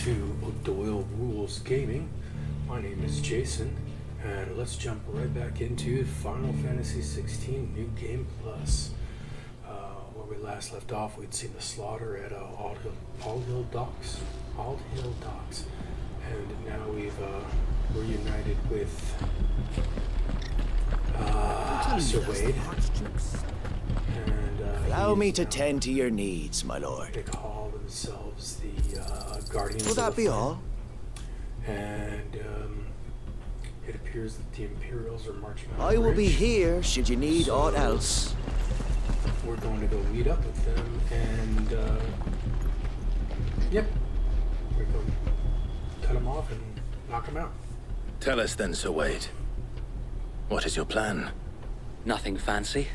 to O'Doyle Rules Gaming. My name is Jason, and let's jump right back into Final Fantasy XVI New Game Plus. Where we last left off, we'd seen the slaughter at All Hill Docks, and now we've reunited with Sir Wade. And allow me to tend to your needs, my lord. They call themselves the Guardians. Will that be all? And it appears that the Imperials are marching on I will be bridge. here should you need aught else. We're going to go meet up with them, and yep, we're going to cut them off and knock them out. Tell us then, Sir Wade. What is your plan? Nothing fancy.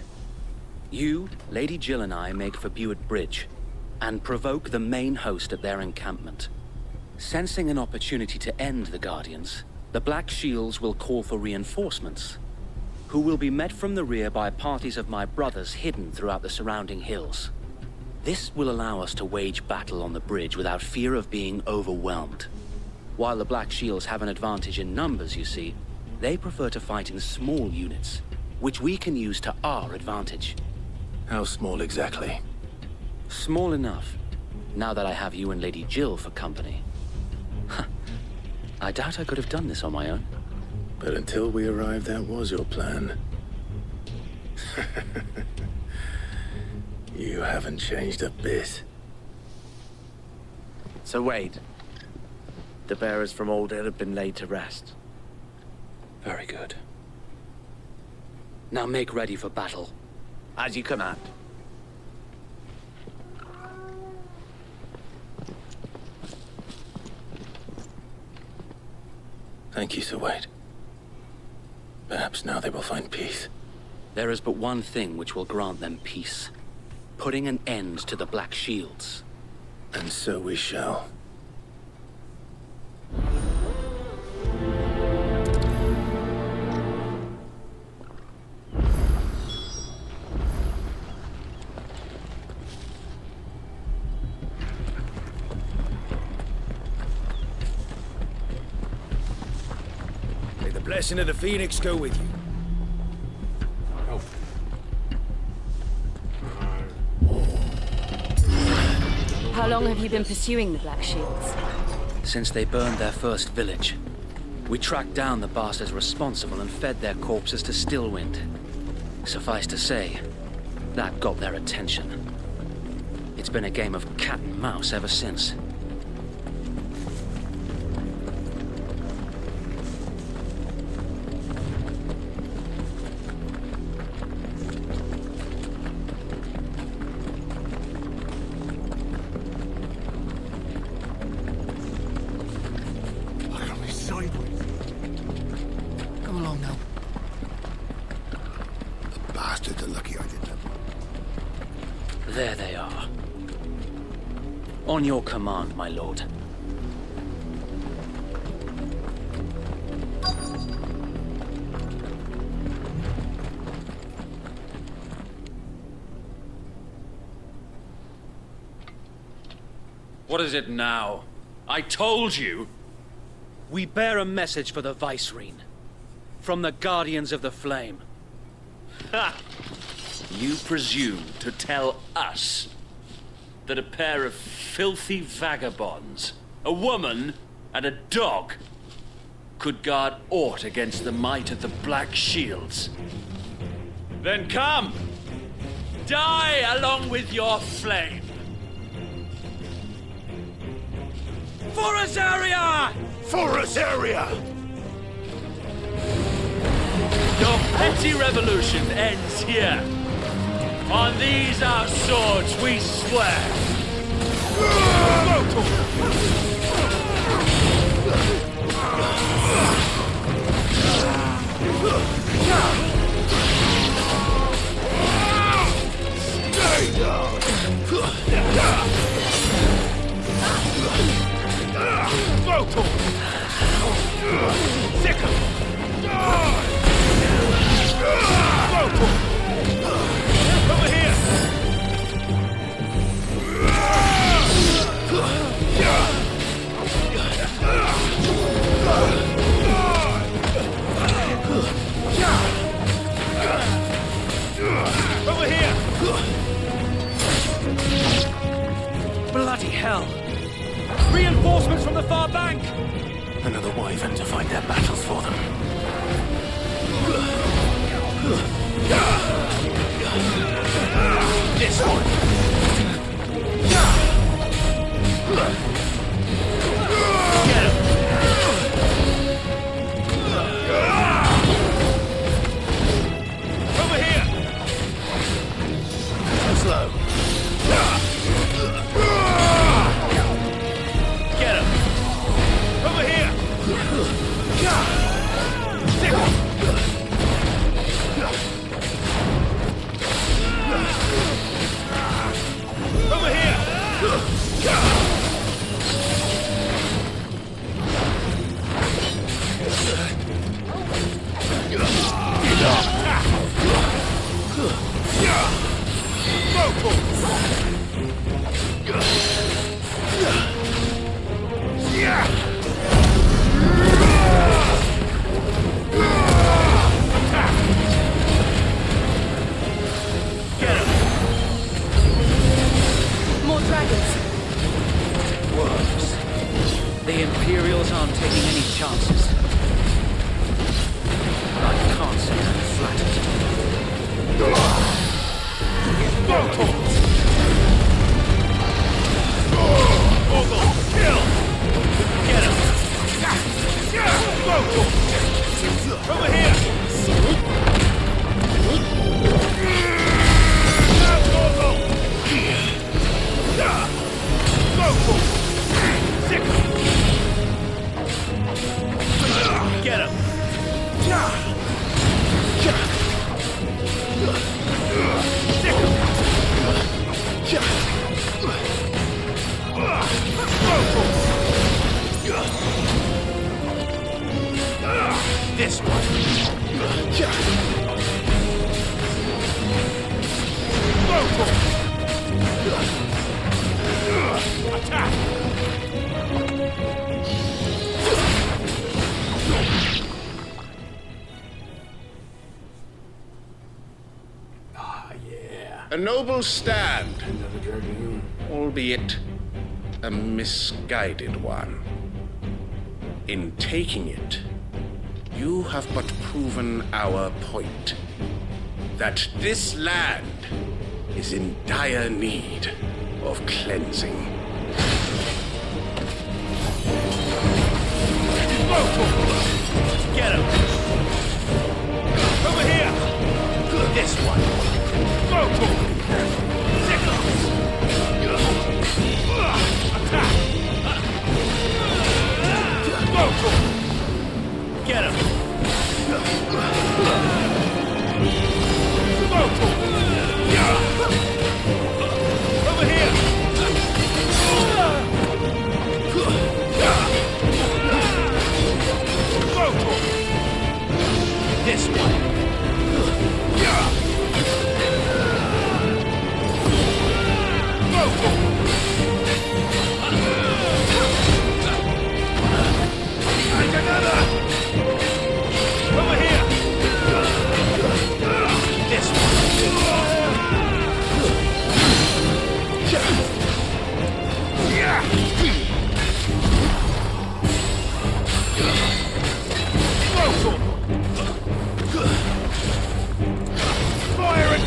You, Lady Jill and I make for Buett Bridge, and provoke the main host at their encampment. Sensing an opportunity to end the Guardians, the Black Shields will call for reinforcements, who will be met from the rear by parties of my brothers hidden throughout the surrounding hills. This will allow us to wage battle on the bridge without fear of being overwhelmed. While the Black Shields have an advantage in numbers, you see, they prefer to fight in small units, which we can use to our advantage. How small exactly? Small enough, now that I have you and Lady Jill for company. I doubt I could have done this on my own. But until we arrived, that was your plan. You haven't changed a bit. So Wade, the bearers from Old Hill have been laid to rest. Very good. Now make ready for battle. As you command. Thank you, Sir Wade. Perhaps now they will find peace. There is but one thing which will grant them peace. Putting an end to the Black Shields. And so we shall. May the blessing of the Phoenix go with you. Oh. How long have you been pursuing the Black Shields? Since they burned their first village, we tracked down the bastards responsible and fed their corpses to Stillwind. Suffice to say, that got their attention. It's been a game of cat and mouse ever since. Come along now. The bastards are lucky I didn't. There they are. On your command, my lord. What is it now? I told you! We bear a message for the Vicereine. From the Guardians of the Flame. Ha! You presume to tell us that a pair of filthy vagabonds, a woman and a dog, could guard aught against the might of the Black Shields? Then come! Die along with your flame! For Azaria! For Azaria! Your petty revolution ends here. On these our swords we swear. Stay down! Over here! the far bank! Another wyvern to fight their battles for them. This one! Get him! Over here! Too slow. Get him! Over here! Stick him! Over here! More dragons. Worms. The Imperials aren't taking any chances. I can't say I'm flattered. Torgal, kill! Get him! Over here! Get him! This one! Attack! Ah, yeah. A noble stand, Another dragoon. albeit a misguided one. In taking it, you have but proven our point. That this land is in dire need of cleansing. Get him! Over here! This one! Go for it! Sickles! Attack! Go for it! Get him! Go for it! Over here! Go for it! This one! Go for it! Over here! This one! Go for it! Fire it!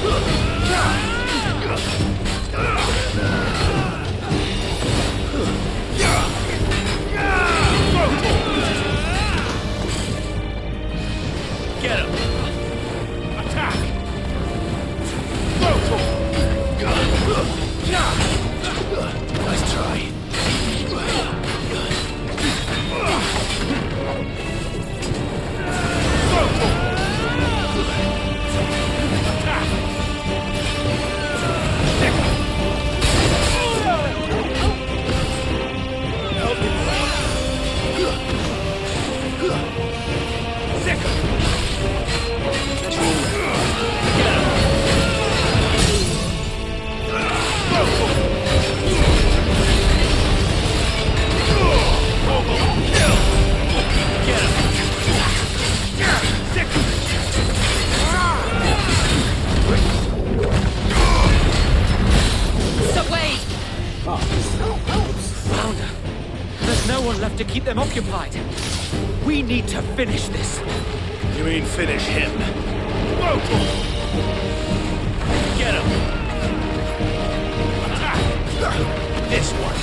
Get him! Attack! Go for it! Nice try. Go for it! Attack! Stick him! Help him! Stick him! Get him! Go for it! to keep them occupied. We need to finish this. You mean finish him? Whoa! Get him! Attack! This one!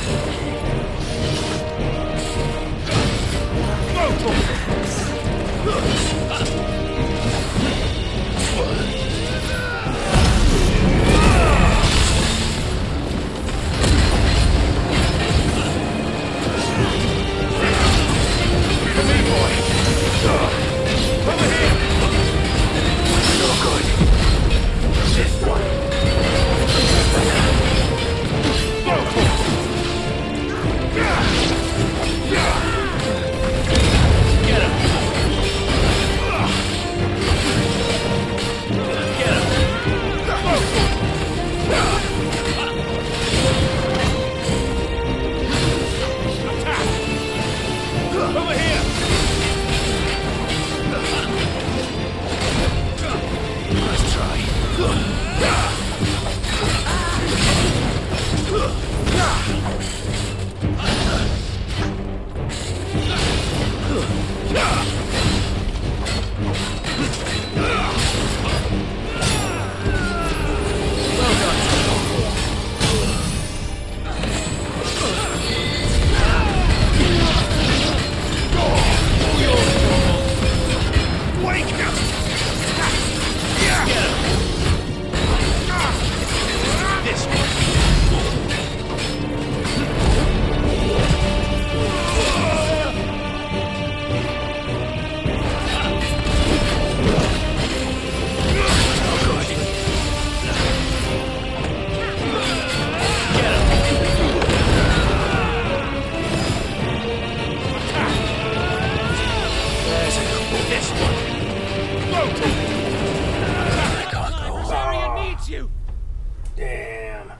Damn.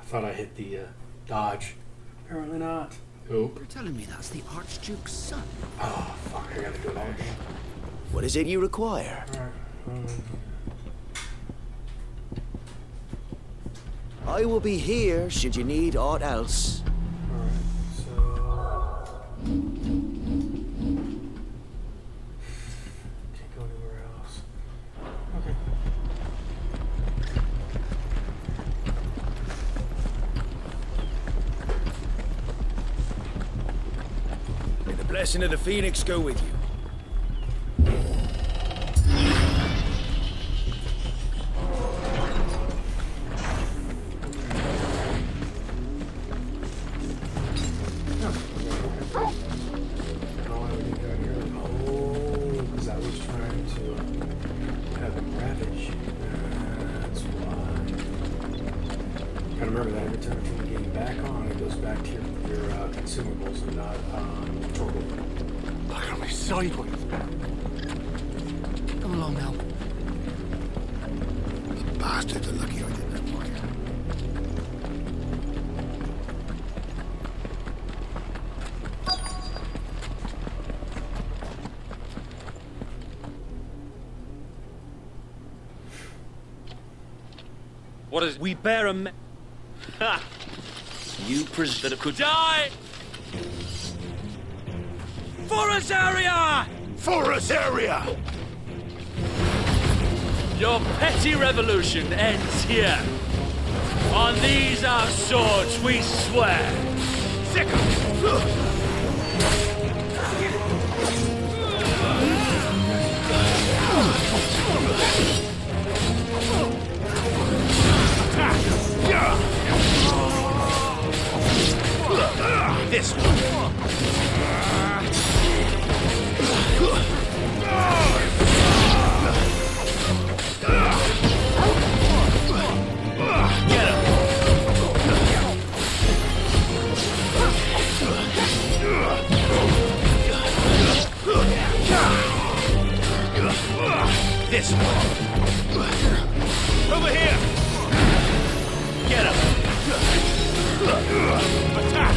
Thought I hit the dodge. Apparently not. Nope. You're telling me that's the Archduke's son? Oh, fuck. I gotta do it all again. What is it you require? I will be here should you need aught else. Alright, so... Can't go anywhere else. Okay. May the blessing of the Phoenix go with you. Consumables and not Torgal. Look at me sideways. Come along now. The bastards are lucky I didn't employ you. What is... We bear a... Ha! You that it could die! Forest area! Forest area! Your petty revolution ends here. On these our swords we swear. Sick of This one. Get him! This one. Over here. Get him. Attack.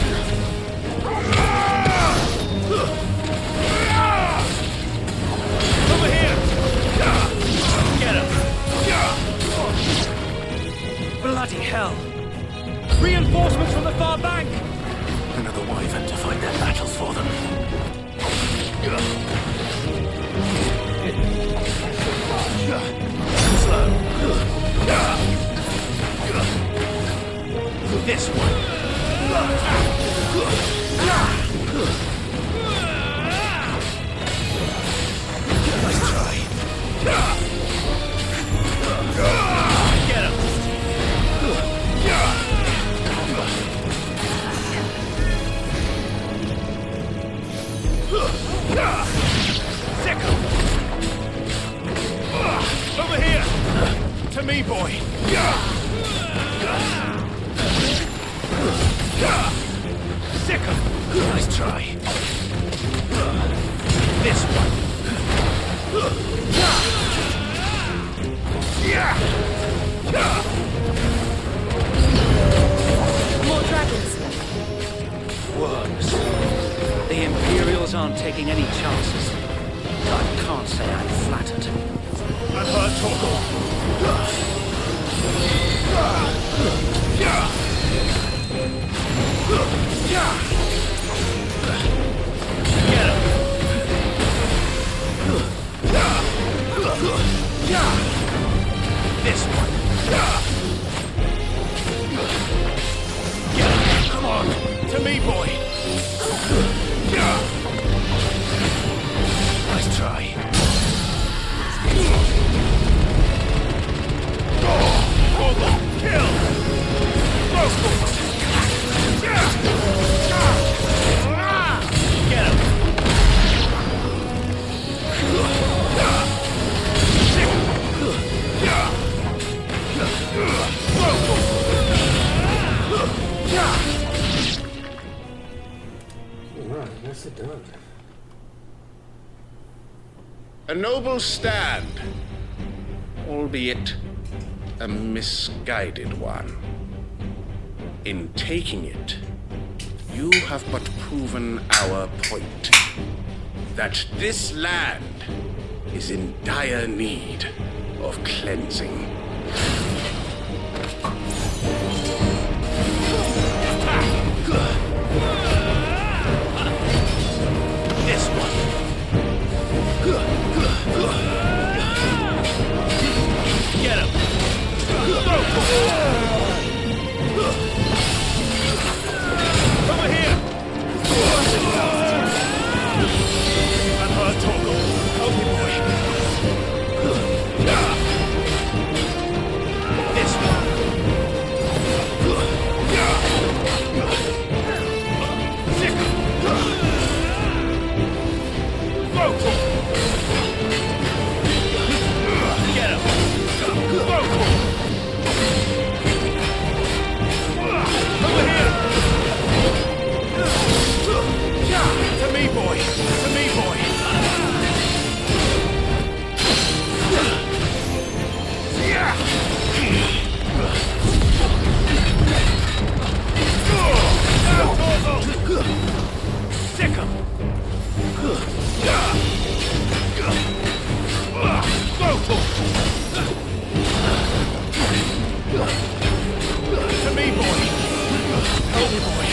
Over here! Get him! Bloody hell! Reinforcements from the far bank! me, boy! Sick him! Nice try. This one. More dragons. Worms. The Imperials aren't taking any chances. I can't say I'm flattered. I've heard Torgal. Get him! This one. Get him! Come on! To me, boy! Nice try. Torgal! Kill! Rosfield! Get him! Alright, nicely done. A noble stand, albeit a misguided one. In taking it, you have but proven our point, that this land is in dire need of cleansing. This one. Get him! Over here! I've heard Torgal. Help me, boy. This one. Sick. Torgal. Get him! Torgal. Over here! To me, boy! To me, boy! Sick him! To me, boy! Help me, boy!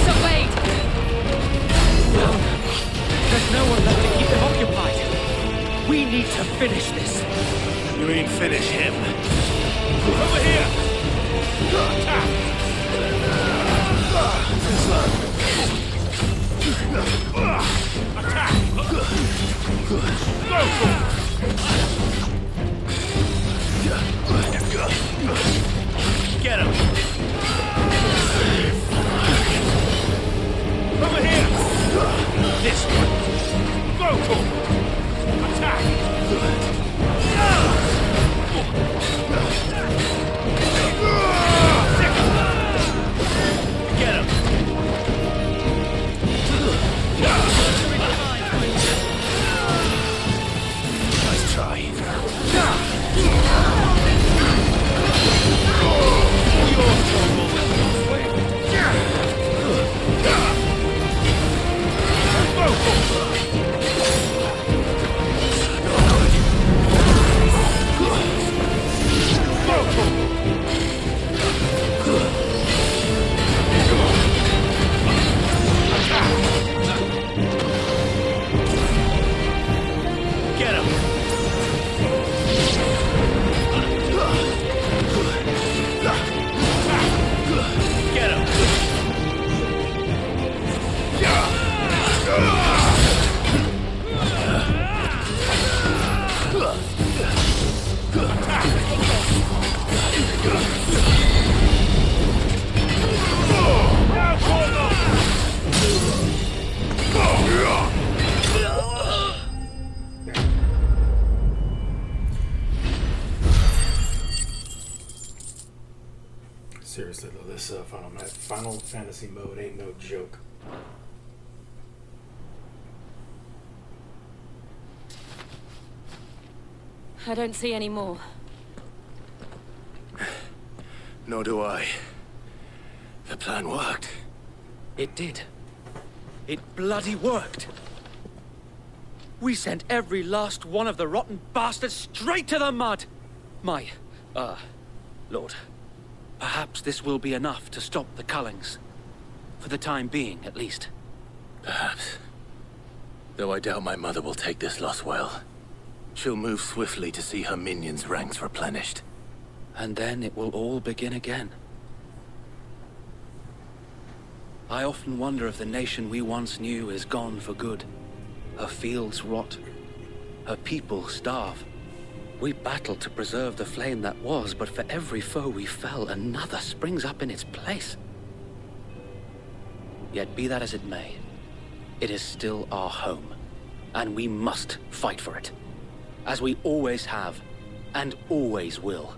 So wait! There's no one left to keep them occupied. We need to finish this. You mean finish him? Over here! Attack! Attack! Get him! Over here! This one! Go! Attack! Get him! Nice try. Yours, Torgal. Seriously though, this Final Fantasy mode ain't no joke. I don't see any more. Nor do I. The plan worked. It did. It bloody worked. We sent every last one of the rotten bastards straight to the mud! Lord, perhaps this will be enough to stop the Cullings. For the time being, at least. Perhaps. Though I doubt my mother will take this loss well. She'll move swiftly to see her minions' ranks replenished. And then it will all begin again. I often wonder if the nation we once knew is gone for good. Her fields rot. Her people starve. We battled to preserve the flame that was, but for every foe we fell, another springs up in its place. Yet be that as it may, it is still our home, and we must fight for it. As we always have, and always will.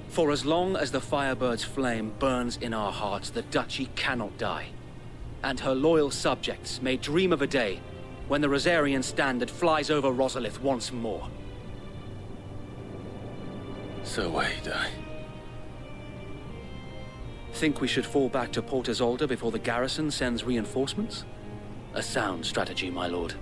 For as long as the Firebird's flame burns in our hearts, the Duchy cannot die. And her loyal subjects may dream of a day when the Rosarian standard flies over Rosalith once more. So wait, Think we should fall back to Port Isolde before the garrison sends reinforcements? A sound strategy, my lord.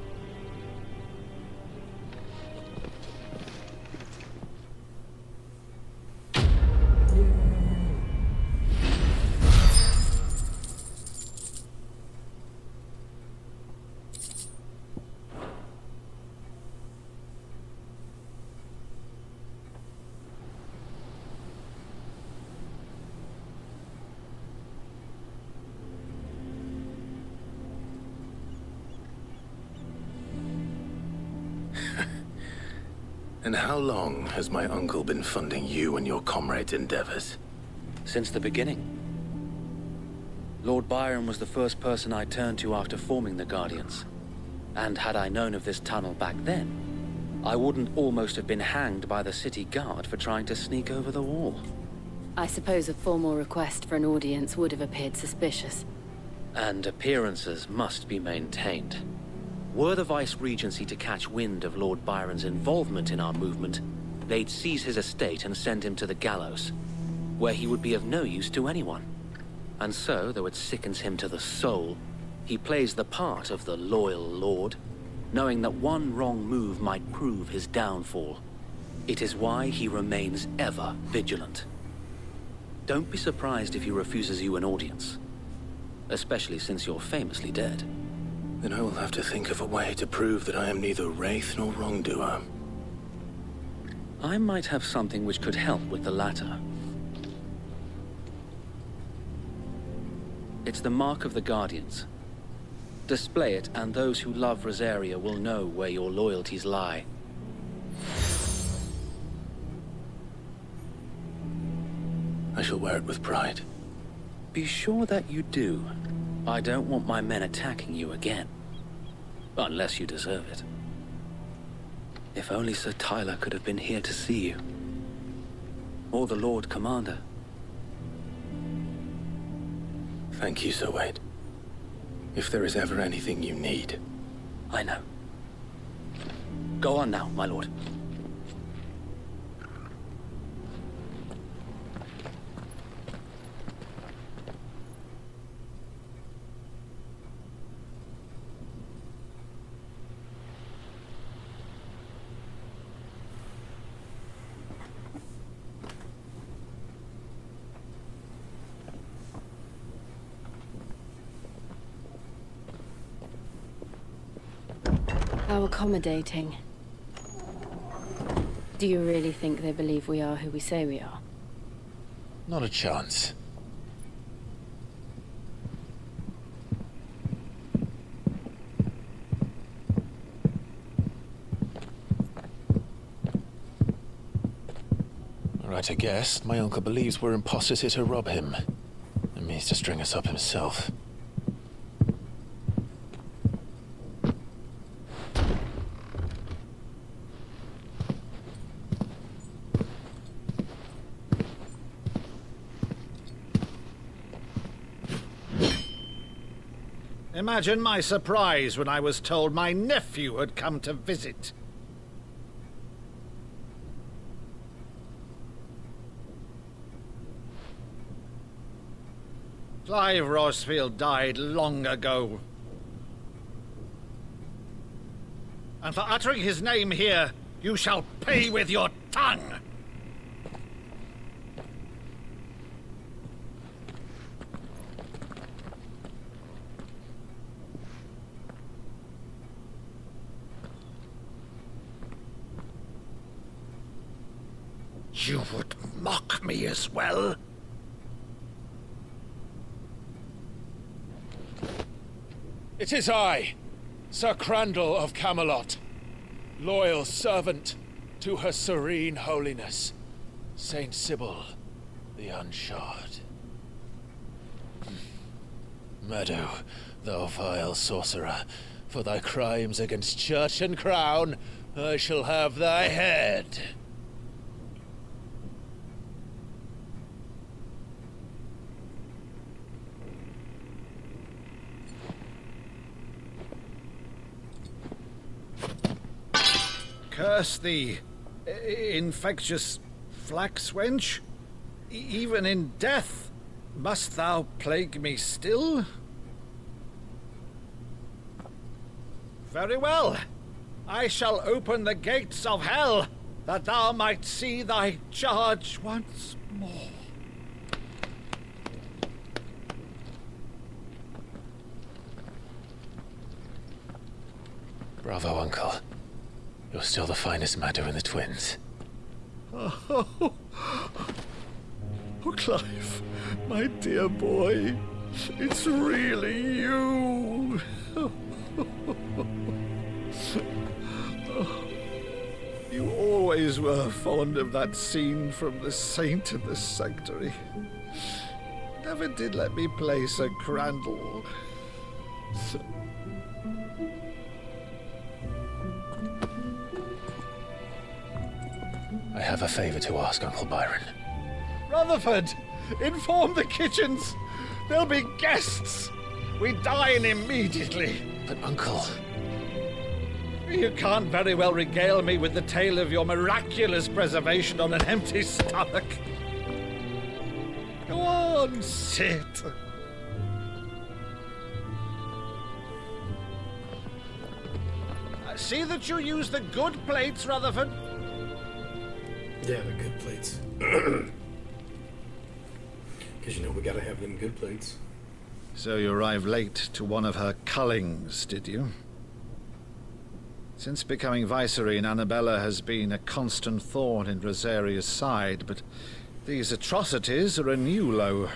And how long has my uncle been funding you and your comrades' endeavors? Since the beginning. Lord Byron was the first person I turned to after forming the Guardians. And had I known of this tunnel back then, I wouldn't almost have been hanged by the city guard for trying to sneak over the wall. I suppose a formal request for an audience would have appeared suspicious. And appearances must be maintained. Were the Vice-Regency to catch wind of Lord Byron's involvement in our movement, they'd seize his estate and send him to the gallows, where he would be of no use to anyone. And so, though it sickens him to the soul, he plays the part of the loyal lord, knowing that one wrong move might prove his downfall. It is why he remains ever vigilant. Don't be surprised if he refuses you an audience, especially since you're famously dead. Then I will have to think of a way to prove that I am neither wraith nor wrongdoer. I might have something which could help with the latter. It's the mark of the Guardians. Display it, and those who love Rosaria will know where your loyalties lie. I shall wear it with pride. Be sure that you do. I don't want my men attacking you again. Unless you deserve it. If only Sir Tyler could have been here to see you. Or the Lord Commander. Thank you, Sir Wade. If there is ever anything you need. I know. Go on now, my lord. How accommodating. Do you really think they believe we are who we say we are? Not a chance. Right, I guess. My uncle believes we're imposters here to rob him. And means to string us up himself. Imagine my surprise when I was told my nephew had come to visit. Clive Rosfield died long ago. And for uttering his name here, you shall pay with your tongue! You would mock me as well? It is I, Sir Crandall of Camelot, loyal servant to Her Serene Holiness, Saint Sybil the Unshod. Meadow, thou vile sorcerer, for thy crimes against church and crown, I shall have thy head. Curse thee, infectious flax wench. Even in death, must thou plague me still? Very well. I shall open the gates of hell, that thou might see thy charge once more. Bravo, Uncle. You're still the finest Meadow in the twins. Oh, Clive, my dear boy, it's really you. You always were fond of that scene from The Saint and the Sanctuary. Never did let me play Sir Crandall. I have a favor to ask, Uncle Byron. Rutherford, inform the kitchens. There'll be guests. We dine immediately. But, Uncle... You can't very well regale me with the tale of your miraculous preservation on an empty stomach. Go on, sit. See that you use the good plates, Rutherford. Yeah, the good plates. Because you know we gotta have them good plates. So you arrived late to one of her cullings, did you? Since becoming Vicereine, Annabella has been a constant thorn in Rosaria's side, but these atrocities are a new low.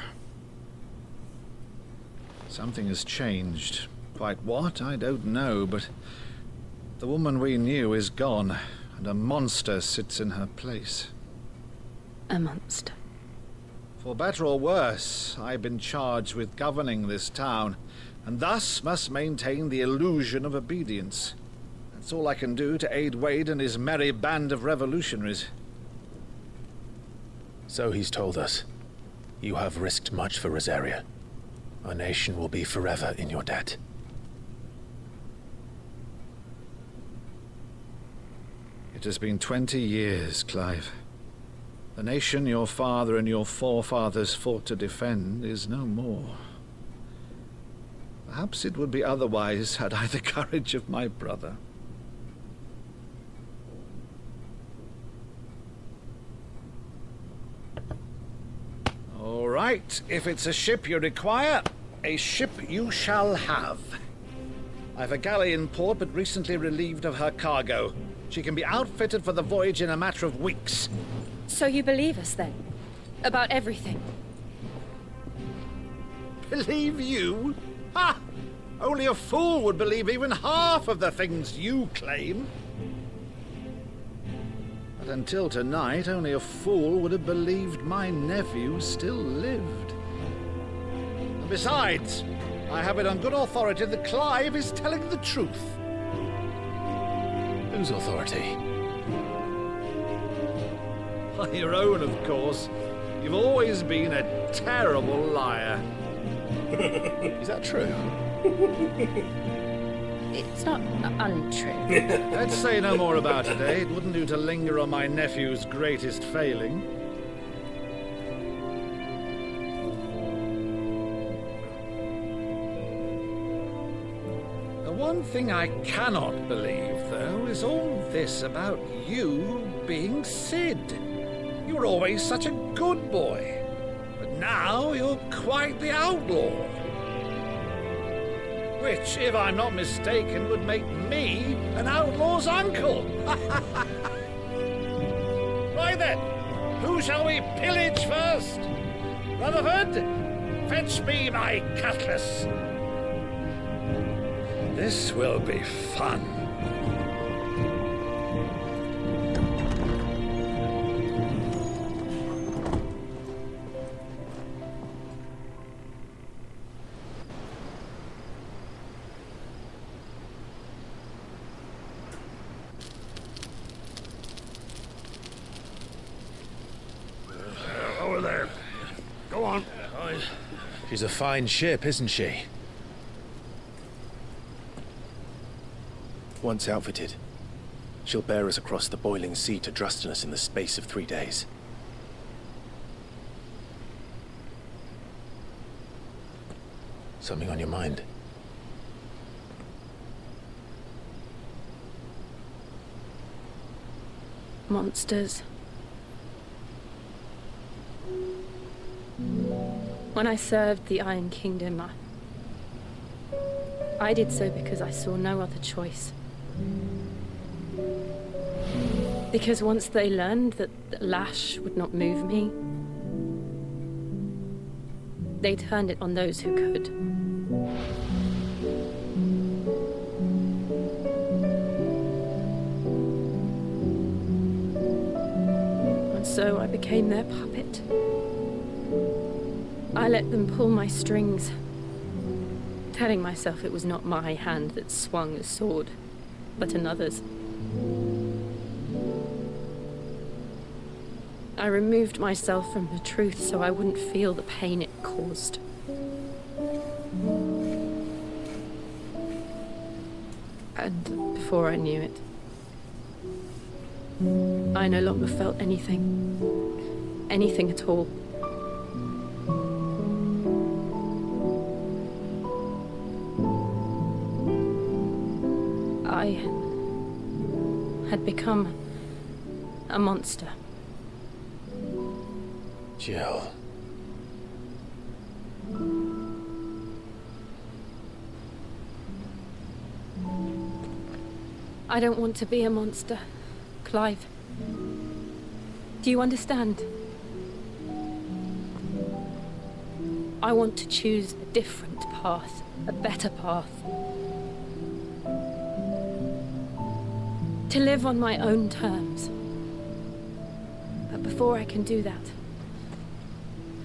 Something has changed. Quite what, I don't know, but the woman we knew is gone, and a monster sits in her place. A monster. For better or worse, I've been charged with governing this town, and thus must maintain the illusion of obedience. That's all I can do to aid Wade and his merry band of revolutionaries. So he's told us. You have risked much for Rosaria. Our nation will be forever in your debt. It has been 20 years, Clive. The nation your father and your forefathers fought to defend is no more. Perhaps it would be otherwise had I the courage of my brother. All right, if it's a ship you require, a ship you shall have. I've a galley in port, but recently relieved of her cargo. She can be outfitted for the voyage in a matter of weeks. So you believe us, then? About everything? Believe you? Ha! Only a fool would believe even half of the things you claim. But until tonight, only a fool would have believed my nephew still lived. And besides, I have it on good authority that Clive is telling the truth. Whose authority? On your own, of course. You've always been a terrible liar. Is that true? It's not untrue. Let's say no more about it, eh? It wouldn't do to linger on my nephew's greatest failing. The one thing I cannot believe, though, is all this about you being Sid. You were always such a good boy, but now you're quite the outlaw. Which, if I'm not mistaken, would make me an outlaw's uncle. Right then, who shall we pillage first? Rutherford, fetch me my cutlass. This will be fun. Over there. Go on. She's a fine ship, isn't she? Once outfitted, she'll bear us across the boiling sea to Drustinus in the space of 3 days. Something on your mind? Monsters. When I served the Iron Kingdom, I did so because I saw no other choice. Because once they learned that the lash would not move me, they turned it on those who could. And so I became their puppet. I let them pull my strings, telling myself it was not my hand that swung a sword, but another's. I removed myself from the truth so I wouldn't feel the pain it caused. And before I knew it, I no longer felt anything. Anything at all. I had become a monster. Jill. I don't want to be a monster, Clive. Do you understand? I want to choose a different path, a better path. To live on my own terms. But before I can do that,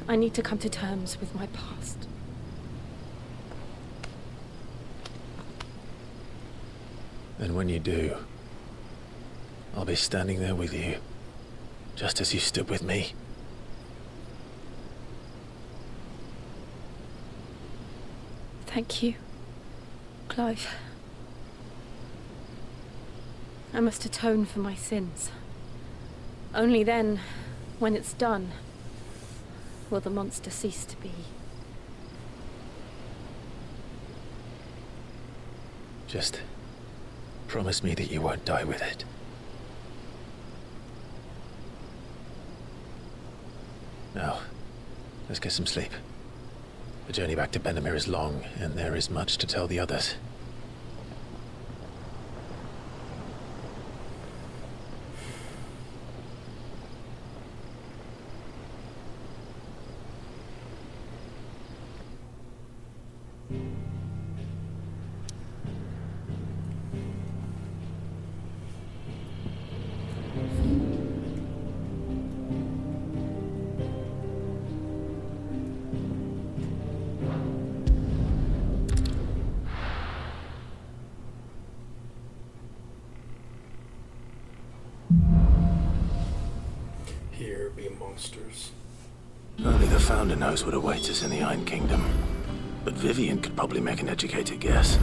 I need to come to terms with my past. And when you do, I'll be standing there with you, just as you stood with me. Thank you, Clive. I must atone for my sins. Only then, when it's done, will the monster cease to be. Just promise me that you won't die with it. Now, let's get some sleep. The journey back to Benamir is long, and there is much to tell the others. Here be monsters. Only the Founder knows what awaits us in the Iron Kingdom. but Vivian could probably make an educated guess.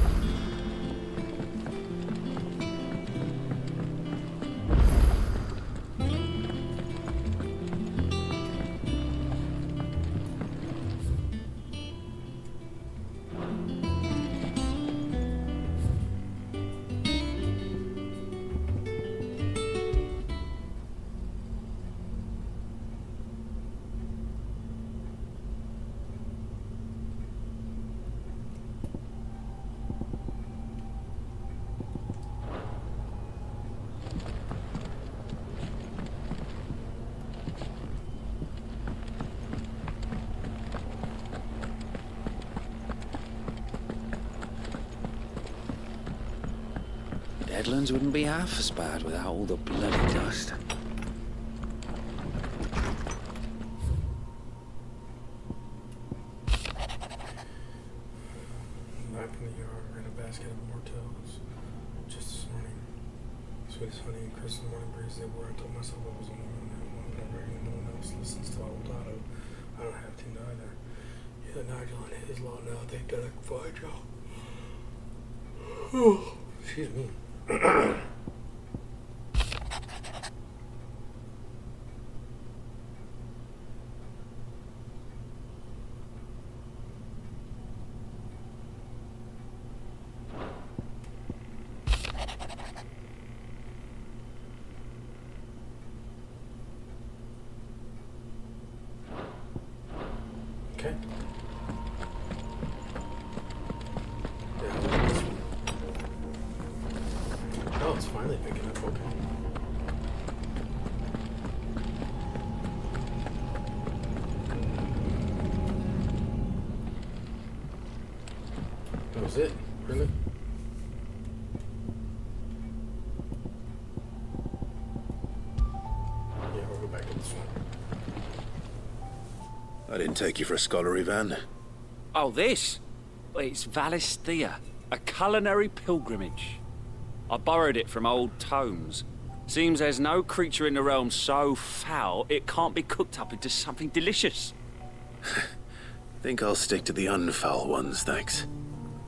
Deadlands wouldn't be half as bad without all the bloody dust. Back in the yard, ran a basket of mortels. Just this morning. Sweetest honey and crisp morning breeze they were. I told myself I was only one that one, but I reckon no one else listens to old Otto. I don't have to either. Yeah, Nigel and his law now, they've done a fine job. Excuse me. Okay. Oh, it's finally picking up, okay. That was it? Really? Yeah, we'll go back to this one. I didn't take you for a scholarly van. Oh, this? Well, it's Valisthea, a culinary pilgrimage. I borrowed it from old tomes. Seems there's no creature in the realm so foul it can't be cooked up into something delicious. Think I'll stick to the unfoul ones, thanks.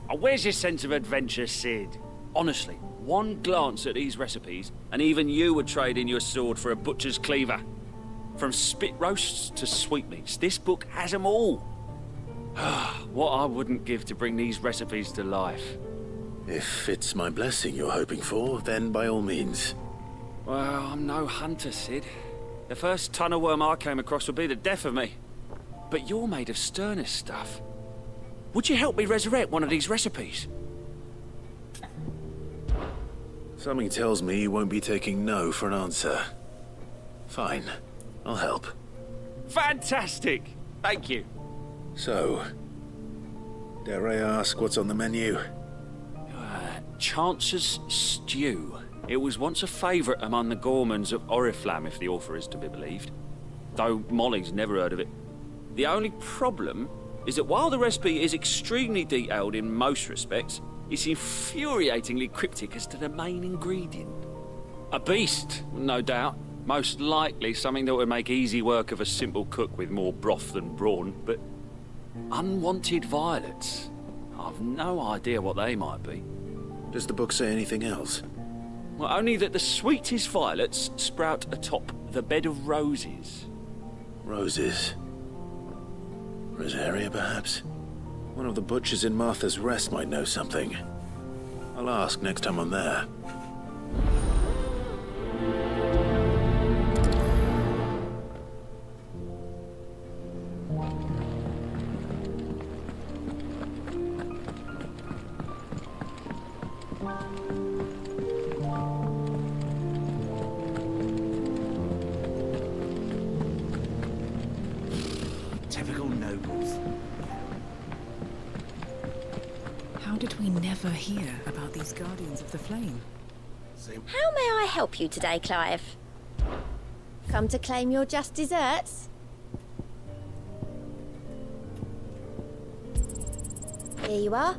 Oh, where's your sense of adventure, Sid? Honestly, one glance at these recipes, and even you would trade in your sword for a butcher's cleaver. From spit roasts to sweetmeats, this book has them all. What I wouldn't give to bring these recipes to life. If it's my blessing you're hoping for, then by all means. Well, I'm no hunter, Sid. The first tunnel worm I came across would be the death of me. But you're made of sterner stuff. Would you help me resurrect one of these recipes? Something tells me you won't be taking no for an answer. Fine, I'll help. Fantastic! Thank you. So, dare I ask what's on the menu? Chance's Stew. It was once a favourite among the gourmands of Oriflamme, if the author is to be believed. Though Molly's never heard of it. The only problem is that while the recipe is extremely detailed in most respects, it's infuriatingly cryptic as to the main ingredient. A beast, no doubt. Most likely something that would make easy work of a simple cook with more broth than brawn, but unwanted violets. I've no idea what they might be. Does the book say anything else? Well, only that the sweetest violets sprout atop the bed of roses. Roses. Rosaria, perhaps? One of the butchers in Martha's Rest might know something. I'll ask next time I'm there. Typical nobles. How did we never hear about these Guardians of the Flame? How may I help you today, Clive? Come to claim your just desserts? Here you are.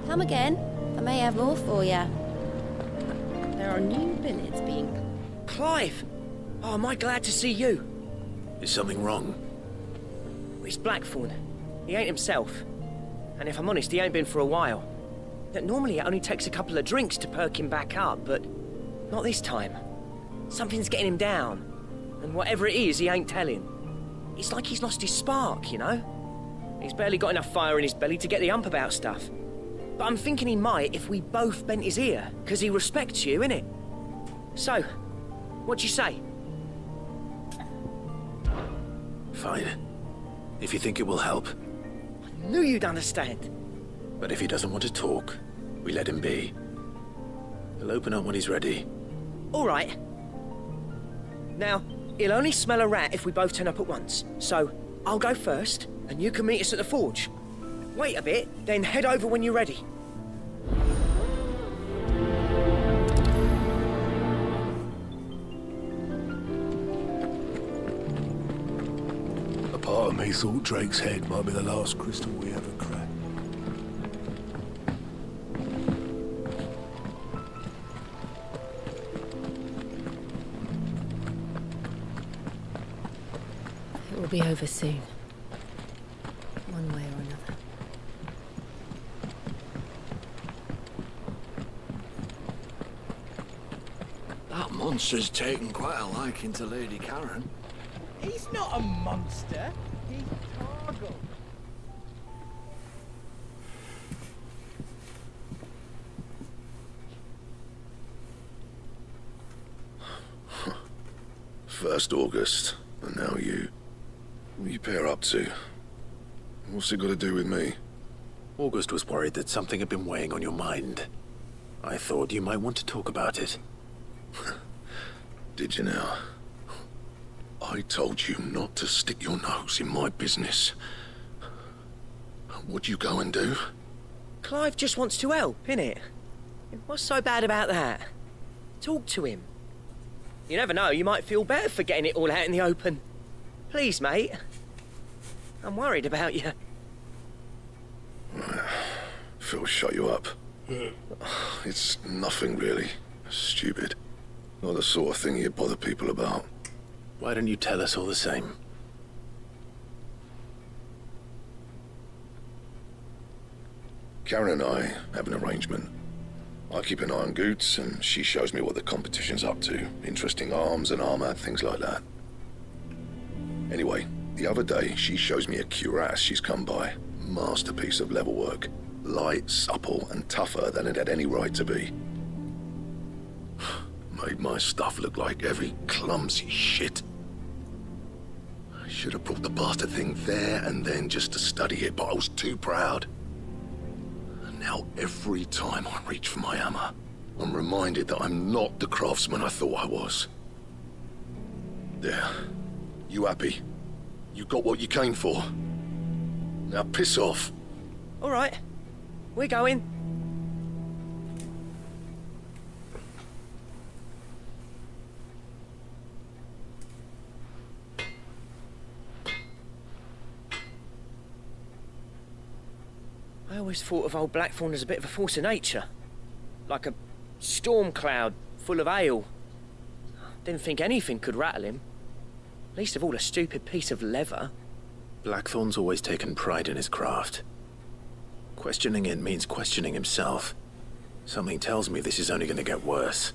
Come again. I may have more for you. There are new billets being... Clive! Oh, am I glad to see you? Is something wrong? It's Blackthorn. He ain't himself. And if I'm honest, he ain't been for a while. Normally it only takes a couple of drinks to perk him back up, but not this time. Something's getting him down. And whatever it is, he ain't telling. It's like he's lost his spark, you know? He's barely got enough fire in his belly to get the ump about stuff. But I'm thinking he might if we both bent his ear, because he respects you, innit? So, what do you say? Fine. If you think it will help. I knew you'd understand. But if he doesn't want to talk, we let him be. He'll open up when he's ready. All right. Now, he'll only smell a rat if we both turn up at once. So, I'll go first, and you can meet us at the forge. Wait a bit, then head over when you're ready. A part of me thought Drake's head might be the last crystal we ever cracked. It will be over soon. One way or another. That monster's taken quite a liking to Lady Karen. He's not a monster. He's Torgal. First August, and now you. What you pair up to? What's it got to do with me? August was worried that something had been weighing on your mind. I thought you might want to talk about it. Did you now? I told you not to stick your nose in my business. What'd you go and do? Clive just wants to help, innit? What's so bad about that? Talk to him. You never know, you might feel better for getting it all out in the open. Please, mate. I'm worried about you. Phil shut you up. It's nothing really. Stupid. Not the sort of thing you bother people about. Why don't you tell us all the same? Karen and I have an arrangement. I keep an eye on Goots, and she shows me what the competition's up to. Interesting arms and armor, things like that. Anyway, the other day, she shows me a cuirass she's come by. Masterpiece of level work. Light, supple, and tougher than it had any right to be. Made my stuff look like heavy, clumsy shit. I should have brought the bastard thing there and then just to study it, but I was too proud. And now every time I reach for my hammer, I'm reminded that I'm not the craftsman I thought I was. There. You happy? You got what you came for? Now piss off. All right. We're going. I always thought of old Blackthorn as a bit of a force of nature. Like a storm cloud full of ale. Didn't think anything could rattle him. Least of all a stupid piece of leather. Blackthorn's always taken pride in his craft. Questioning it means questioning himself. Something tells me this is only going to get worse.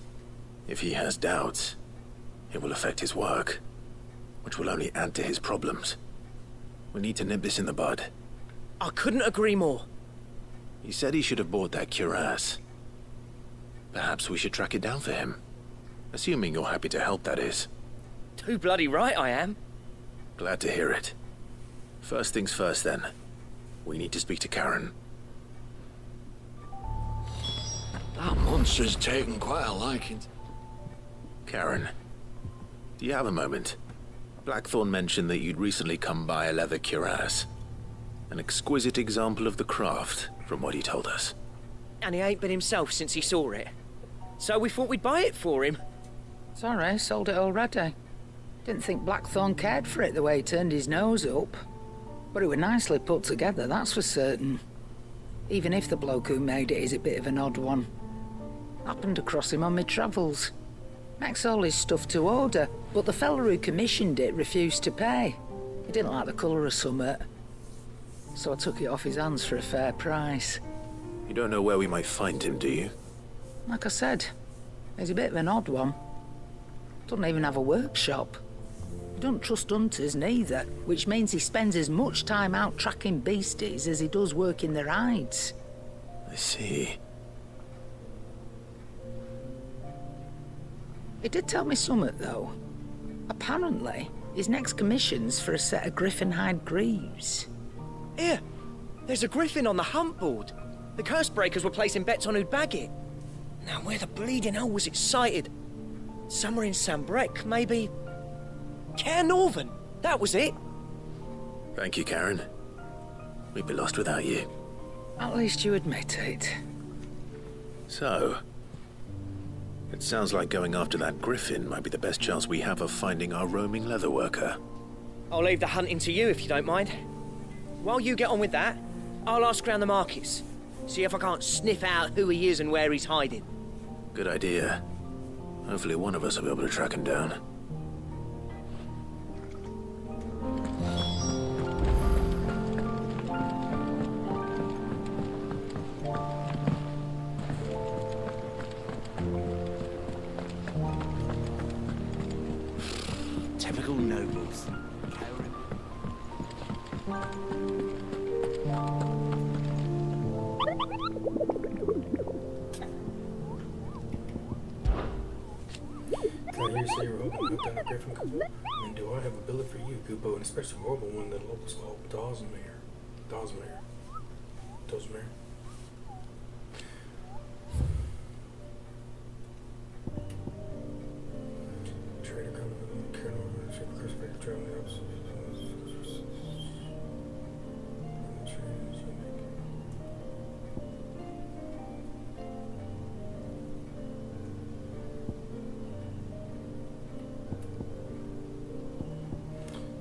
If he has doubts, it will affect his work, which will only add to his problems. We need to nip this in the bud. I couldn't agree more. He said he should have bought that cuirass. Perhaps we should track it down for him. Assuming you're happy to help, that is. Too bloody right I am. Glad to hear it. First things first, then. We need to speak to Karen. That monster's taken quite a liking. Karen, do you have a moment? Blackthorn mentioned that you'd recently come by a leather cuirass. An exquisite example of the craft, from what he told us. And he ain't been himself since he saw it. So we thought we'd buy it for him. Sorry, sold it already. Didn't think Blackthorn cared for it the way he turned his nose up. But it were nicely put together, that's for certain. Even if the bloke who made it is a bit of an odd one. Happened across him on my travels. Makes all his stuff to order, but the fella who commissioned it refused to pay. He didn't like the colour of summit, so I took it off his hands for a fair price. You don't know where we might find him, do you? Like I said, he's a bit of an odd one. Doesn't even have a workshop. He don't trust hunters neither, which means he spends as much time out tracking beasties as he does working their hides. I see. He did tell me something, though. Apparently, his next commission's for a set of griffin hide greaves. Here, there's a griffin on the hunt board. The curse breakers were placing bets on who'd bag it. Now, where the bleeding hell was it sighted? Somewhere in Sambrec, maybe... Care Northern, that was it. Thank you, Karen. We'd be lost without you. At least you admit it. So, it sounds like going after that griffin might be the best chance we have of finding our roaming leatherworker. I'll leave the hunting to you if you don't mind. While you get on with that, I'll ask around the markets. See if I can't sniff out who he is and where he's hiding. Good idea. Hopefully one of us will be able to track him down. Typical nobles. Did I hear you say you were hoping to hook down a griffin, Kubo? I mean, do I have a billet for you, Kubo, and especially a horrible one that locals call Dawsmere. Dawsmere. Trader coming with a Karen over to the curse breaker traveling the opposite.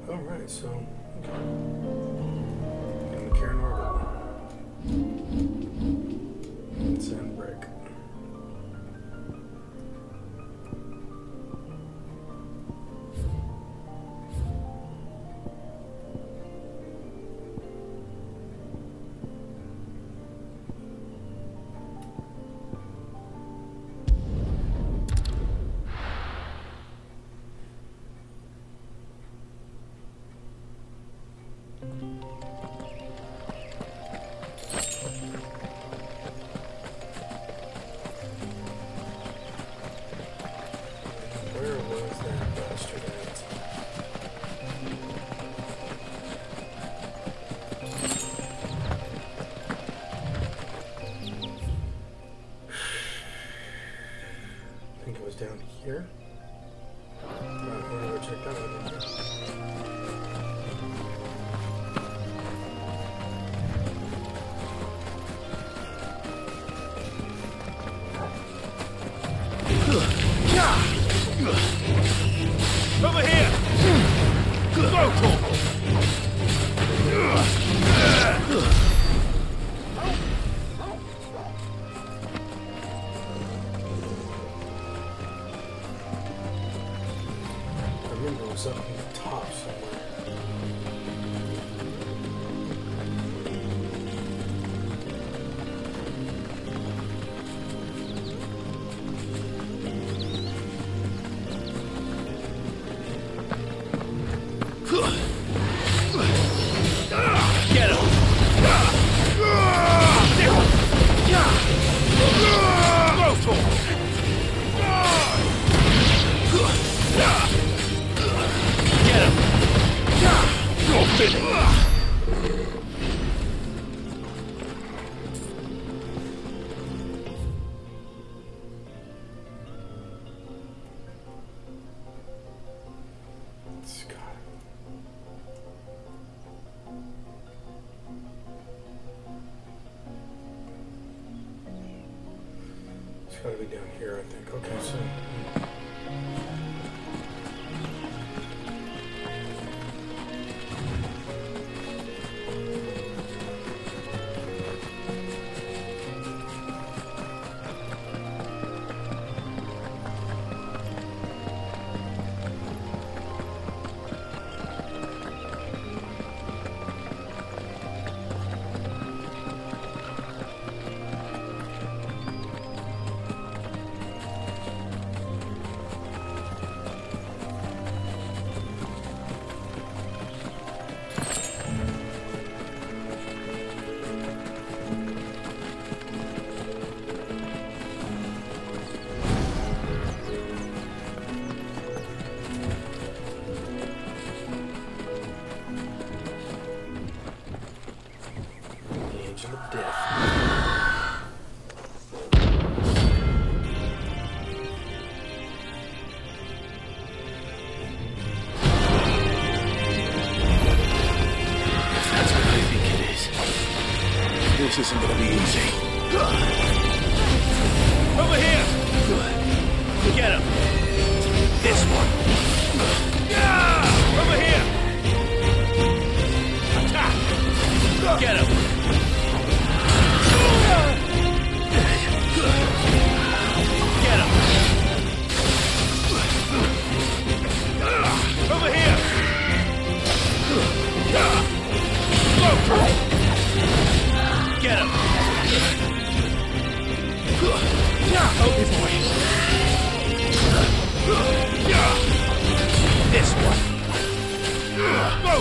Alright, so, okay. And the Karen Orbit. And Sandbreak. Down here. I'm gonna go check that out. Over here! Go, Torgal! Up on the top somewhere. Get him! Go, Torgal! You're finished! It's gotta be down here, I think. Okay, so... This isn't gonna be easy. Over here! Get him! This one! Yeah! Over here! Attack! Get him! Get him! Over here! Go! Get him! Help me, boy! This one! Go!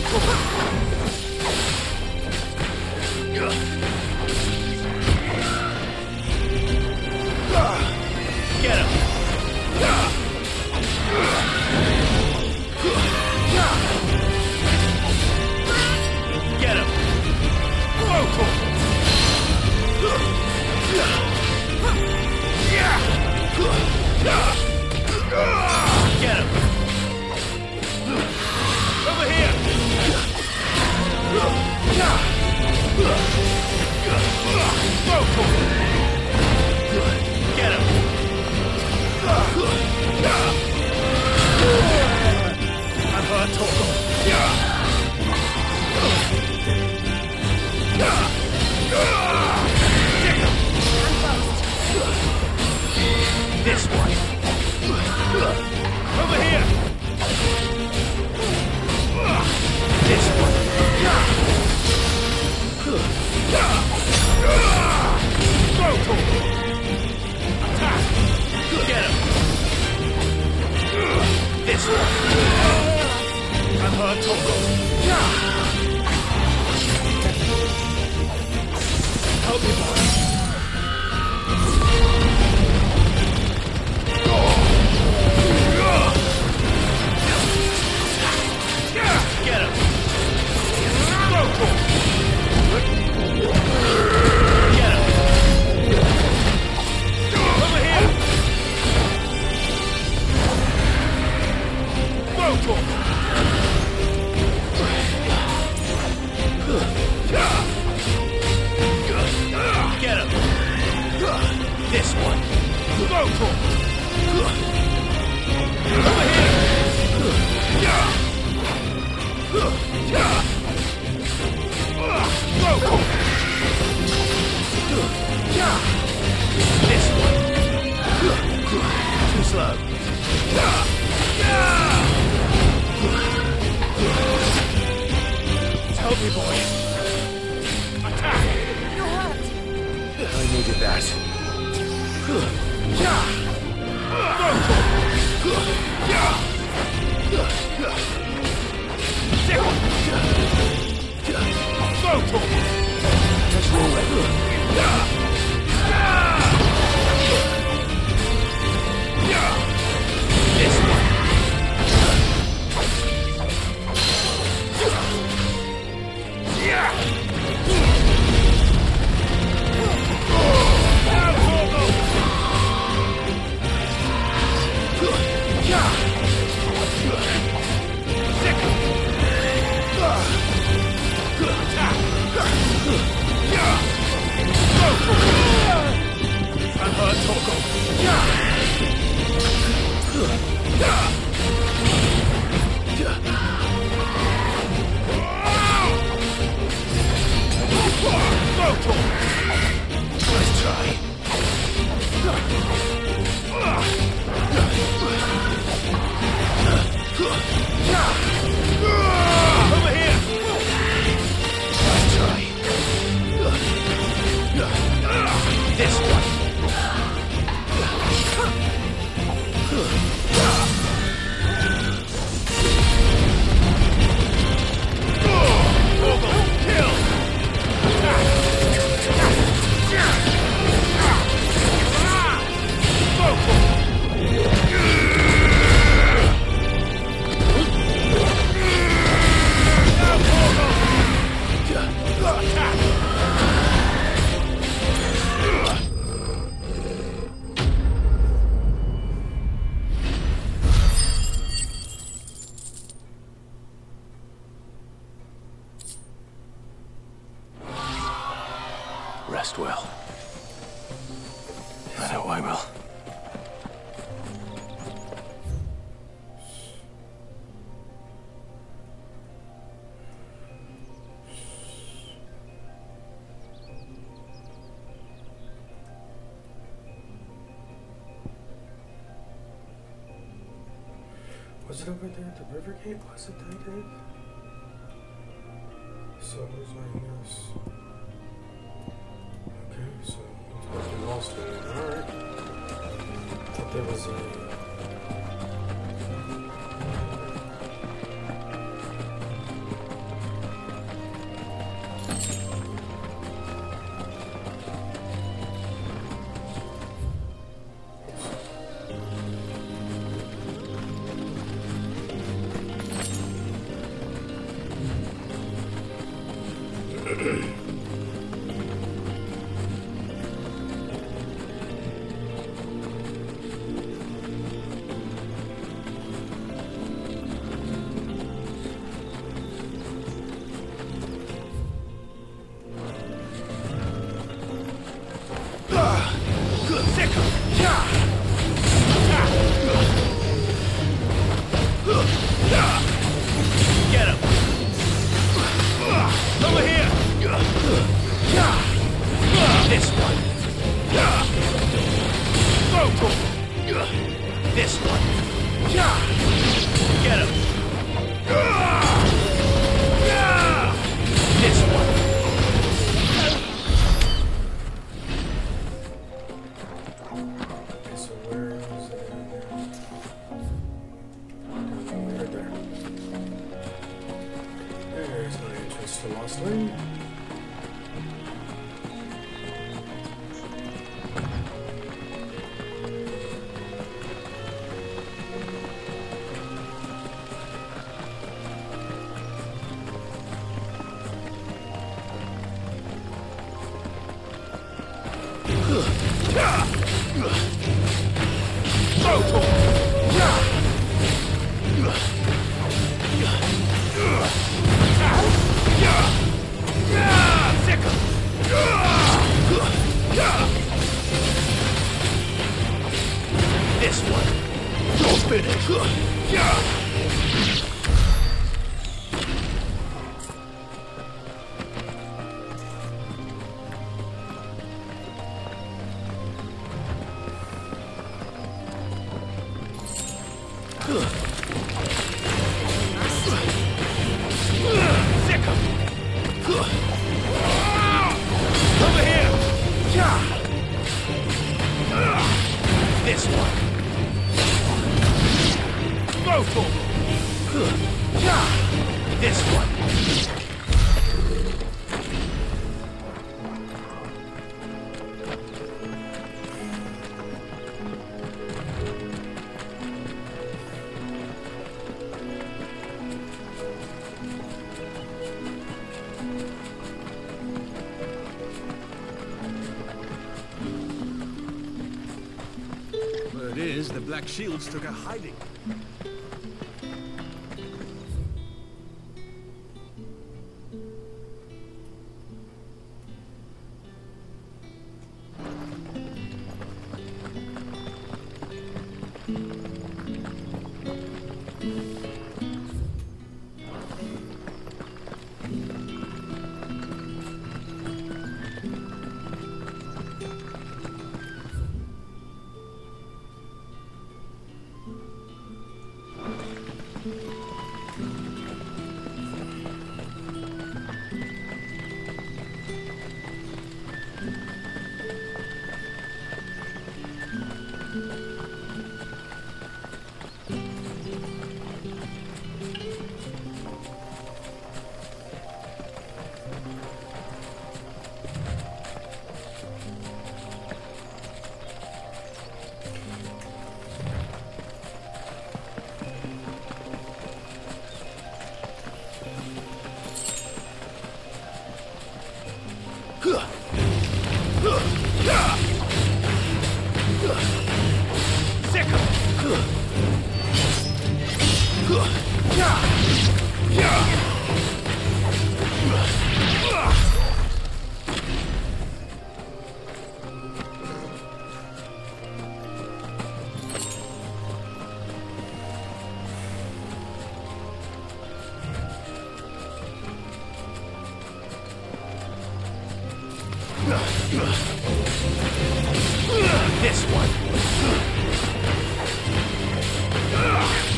Get him! Get him! Go! Get him! Over here! Go! Get him! I've heard Torgal. This one. Over here. This one. Go to him. Attack. Get him. This one. I've heard Torgal. Help me, boy. Get him! Go to him! Get him! Over here! Go to him! Get him! This one! Go to him! Over here! Go! This one. Too slow. Help me, boy. Attack! You're hurt. I needed that. Touch me away. This one. Nice try. Over here. Nice try. This one. Was it over there at the river gate? Was it that gate? So where's my news? Okay, so it's got the lost one. Alright. Thought there was a The Black Shields took a hiding. This one.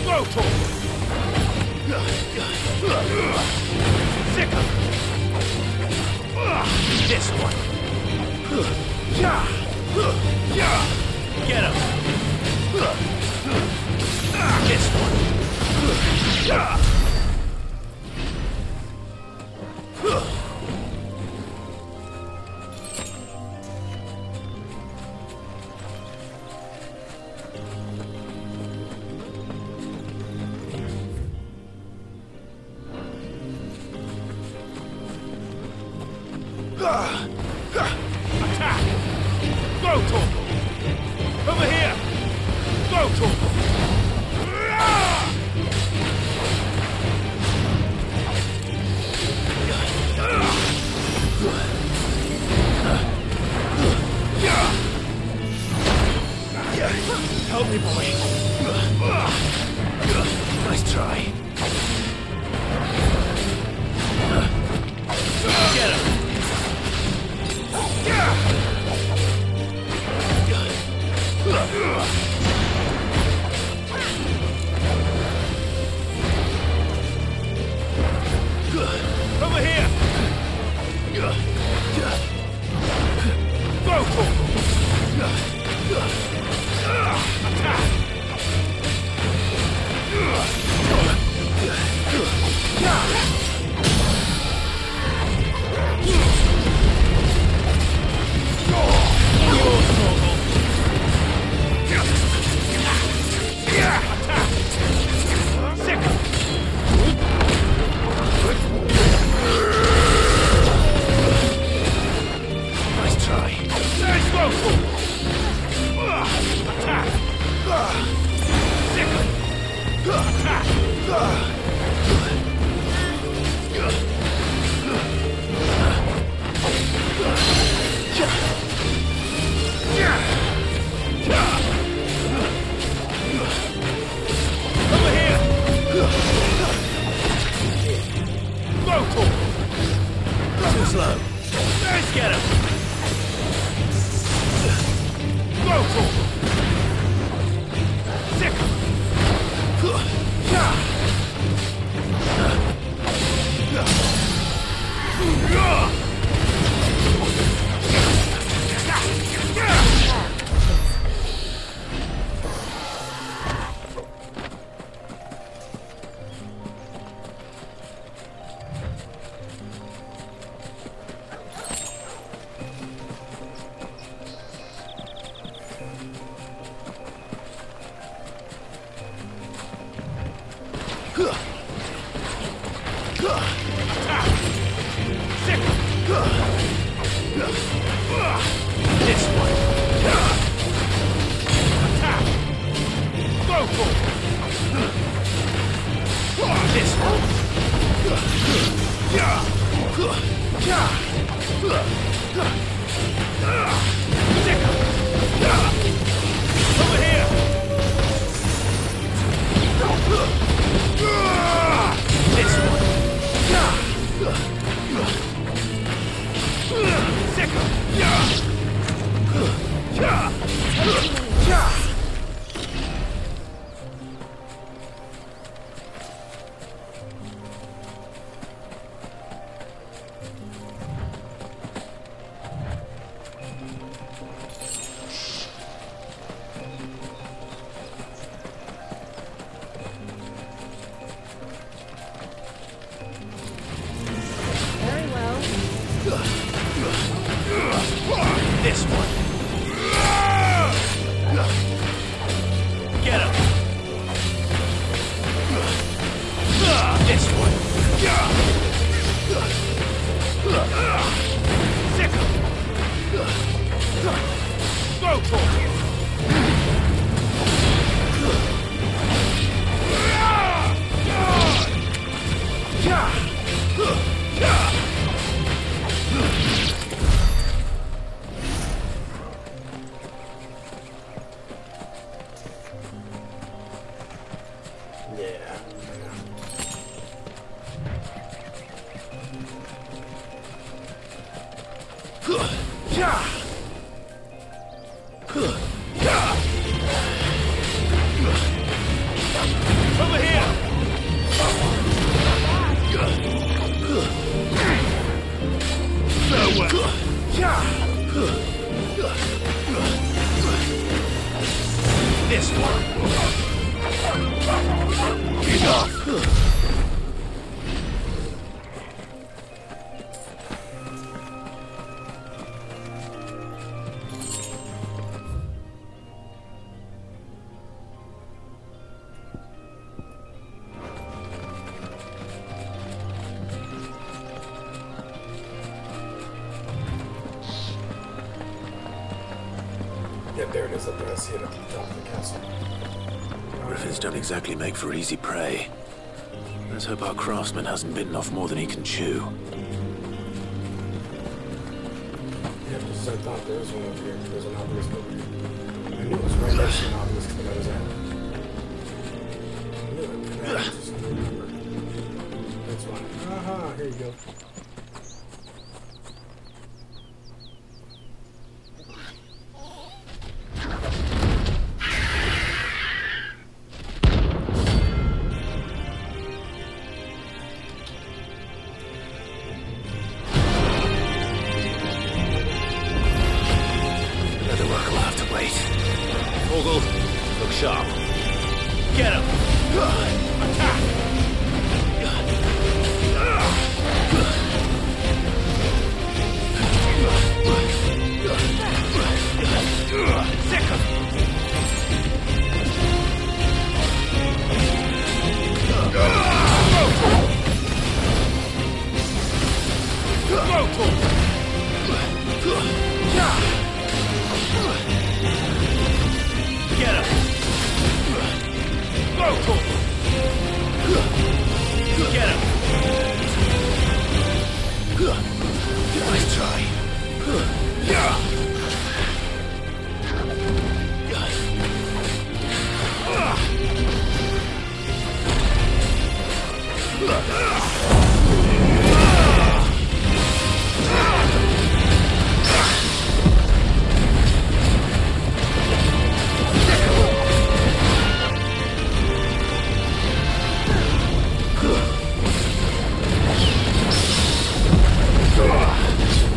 Brutal. This one. Get him. This one. Attack! Go, Torgal! Over here! Go, Torgal! Help me, boy. Nice try. Get him. Over here! Go, Torgal! Attack! This one. Enough. Yeah, there it is up there. I see it up at the top of the castle. Griffins don't exactly make for easy prey. Let's hope our craftsman hasn't bitten off more than he can chew. Yeah, just as I thought, there was one over here. There's an obelisk over here. I knew it was right next to an obelisk that I was at. I knew it, but I just couldn't remember. That's why. Aha, here you go. Torgal, look sharp. Get him! Attack! Sick him! Get him! Go, Torgal! Get him! Nice try.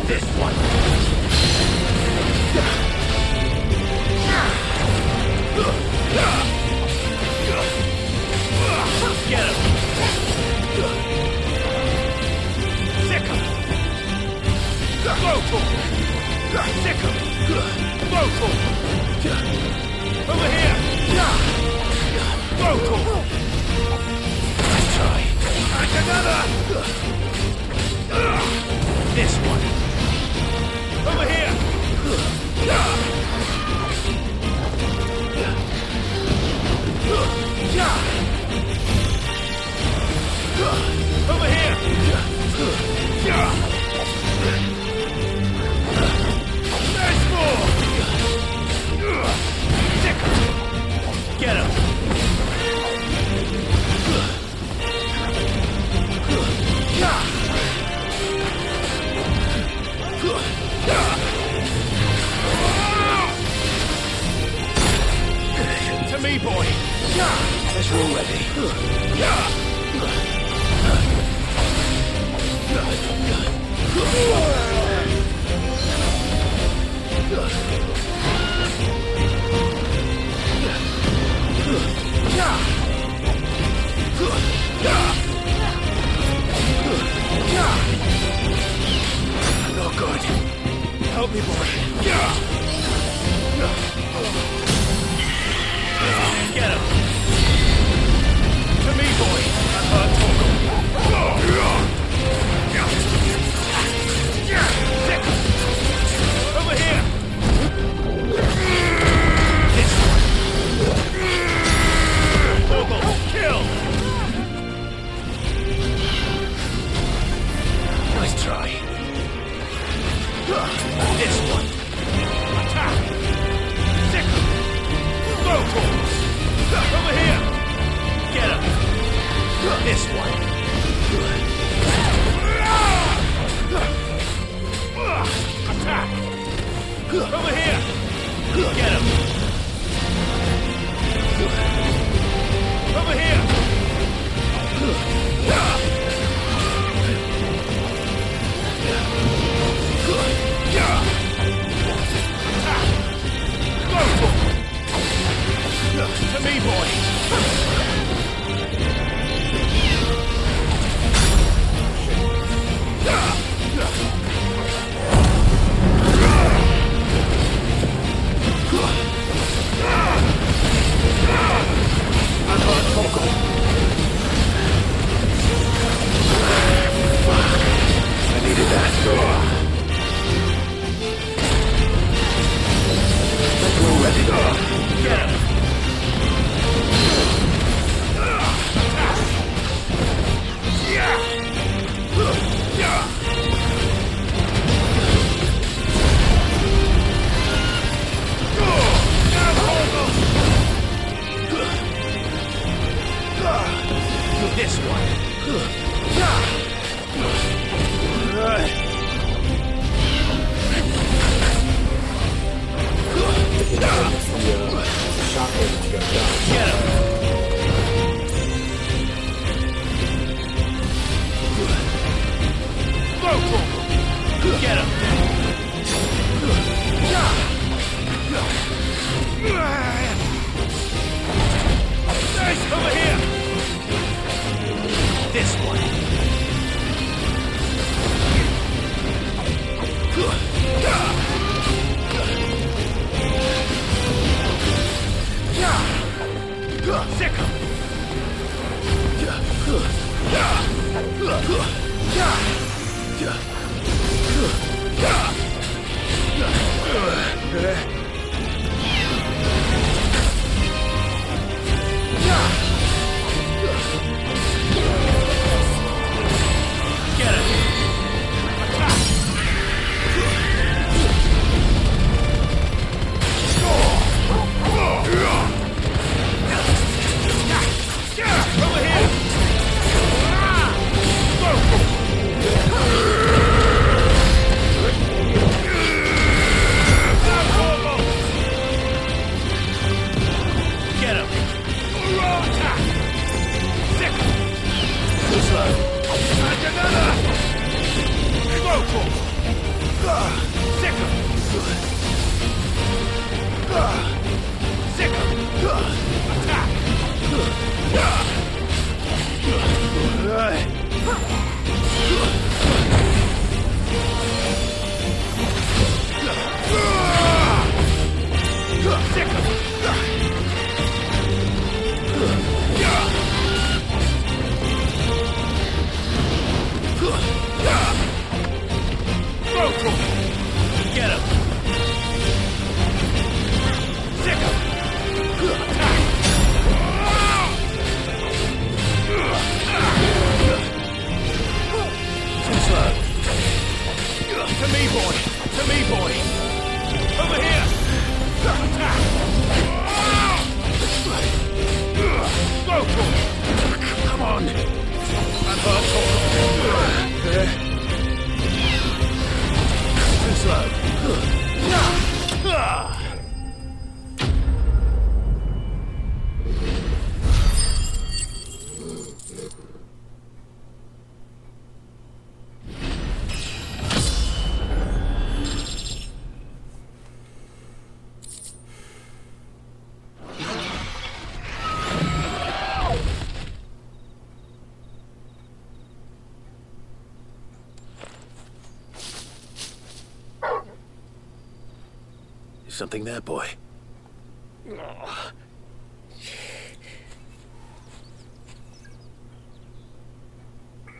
This one! Get him! Sick him! Go, Torgal! Sick him! Go, Torgal! Over here! Go, Torgal! Nice try. And another! This one! Over here! Over here! There's more! Sick him! Get him! To me, boy! Guess we're all ready. Not good. Help me, boy. Get him! To me, boy! I've heard Torgal. Sick! Over here! This one! Torgal, kill! Nice try. This one! Attack! Sick! Go, Torgal! Over here! Get him! This one! Attack! Over here! Get him! Over here! Attack! Go, Torgal! To me, boy! I needed that. We're ready. Get him! This one. Get him! Go, Torgal! Get him! Nice, over here! This one. Sick him! Get him! Attack! Over here! Get him! Attack! Sick! Too slow. And another! Go for it! Sick him! Sick him! Attack! Sick him! Go for it! Get him! Sick him! Attack! Too slow. To me, boy! To me, boy! Over here! Attack! Go for it! Come on! I'm hurt. Too slow. Something there, boy.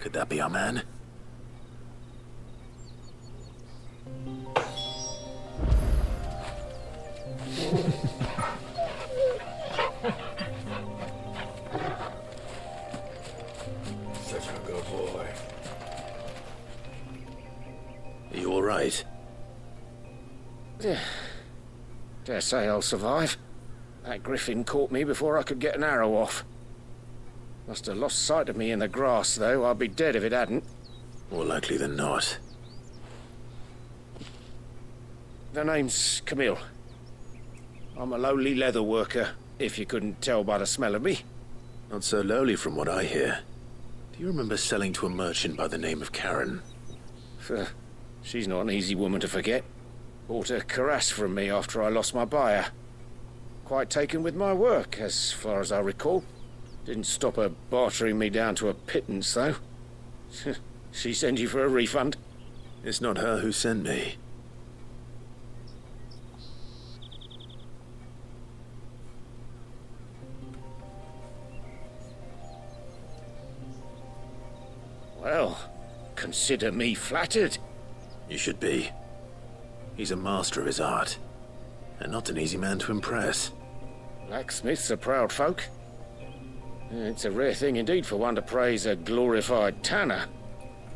Could that be our man? Such a good boy. Are you all right? Dare say I'll survive. That griffin caught me before I could get an arrow off. Must have lost sight of me in the grass, though. I'd be dead if it hadn't. More likely than not. The name's Camille. I'm a lowly leather worker, if you couldn't tell by the smell of me. Not so lowly from what I hear. Do you remember selling to a merchant by the name of Karen? She's not an easy woman to forget. Bought a cuirass from me after I lost my buyer. quite taken with my work, as far as I recall. Didn't stop her bartering me down to a pittance, though. She sent you for a refund? It's not her who sent me. Well, consider me flattered. You should be. He's a master of his art, and not an easy man to impress. Blacksmiths are proud folk. It's a rare thing indeed for one to praise a glorified tanner.